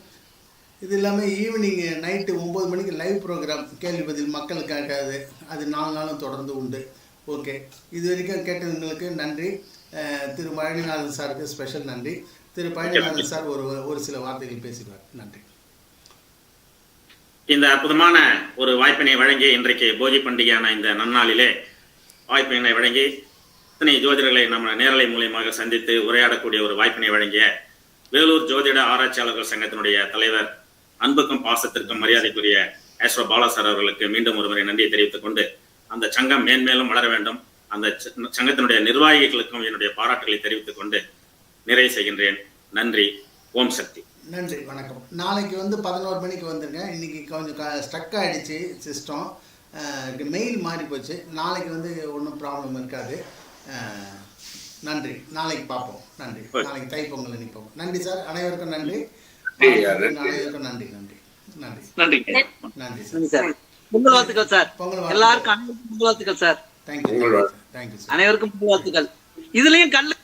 S1: இது இல்லாமல் ஈவினிங் நைட்டு 9 மணிக்கு லைவ் ப்ரோக்ராம் கேள்வி பதில் மக்களுக்காகாது. அது 4 நாளும் தொடர்ந்து உண்டு. ஓகே, இது வரைக்கும் கேட்டவங்களுக்கு நன்றி. திரு பழனிநாதன் சாருக்கு ஸ்பெஷல் நன்றி. திரு பழனிநாதன் சார் ஒரு சில வார்த்தைகள் பேசிடுவார். நன்றி.
S2: இந்த அற்புதமான ஒரு வாய்ப்பினை வழங்கி இன்றைக்கு போகி பண்டிகையான இந்த நன்னாளிலே வாய்ப்பினை வழங்கி இத்தனை ஜோதிடர்களை நம்ம நேரலை மூலியமாக சந்தித்து உரையாடக்கூடிய ஒரு வாய்ப்பினை வழங்கிய வேலூர் ஜோதிட ஆராய்ச்சியாளர்கள் சங்கத்தினுடைய தலைவர், அன்புக்கும் பாசத்திற்கும் மரியாதைக்குரிய ஆஸ்ட்ரோ பாலா சார் அவர்களுக்கு மீண்டும் ஒருமுறை நன்றியை தெரிவித்துக் கொண்டு, அந்த சங்கம் மேன்மேலும் வளர வேண்டும், அந்த சங்கத்தினுடைய நிர்வாகிகளுக்கும் என்னுடைய பாராட்டுகளை தெரிவித்துக் கொண்டு நிறைவு செய்கின்றேன். நன்றி. ஓம் சக்தி.
S1: நன்றி, வணக்கம். நாளைக்கு வந்து 11 மணிக்கு வந்துருங்க. இன்னைக்கு கொஞ்சம் ஸ்டக் ஆகிடுச்சு சிஸ்டம், மெயில் மாறி போச்சு. நாளைக்கு வந்து ஒன்றும் ப்ராப்ளம் இருக்காது. நன்றி, நாளைக்கு பார்ப்போம். நன்றி. நாளைக்கு தைப்பொங்கல் அன்னைக்கு. நன்றி சார், அனைவருக்கும் நன்றி. அனைவருக்கும் நன்றி. நன்றி நன்றி
S5: நன்றி
S1: நன்றி
S7: சார். பொங்கல் வாழ்த்துக்கள் சார். எல்லாருக்கும் பொங்கல் வாழ்த்துக்கள் சார்.
S1: தேங்க்யூ.
S7: அனைவருக்கும் பொங்கல் வாழ்த்துக்கள். இதுலயும் கல்லு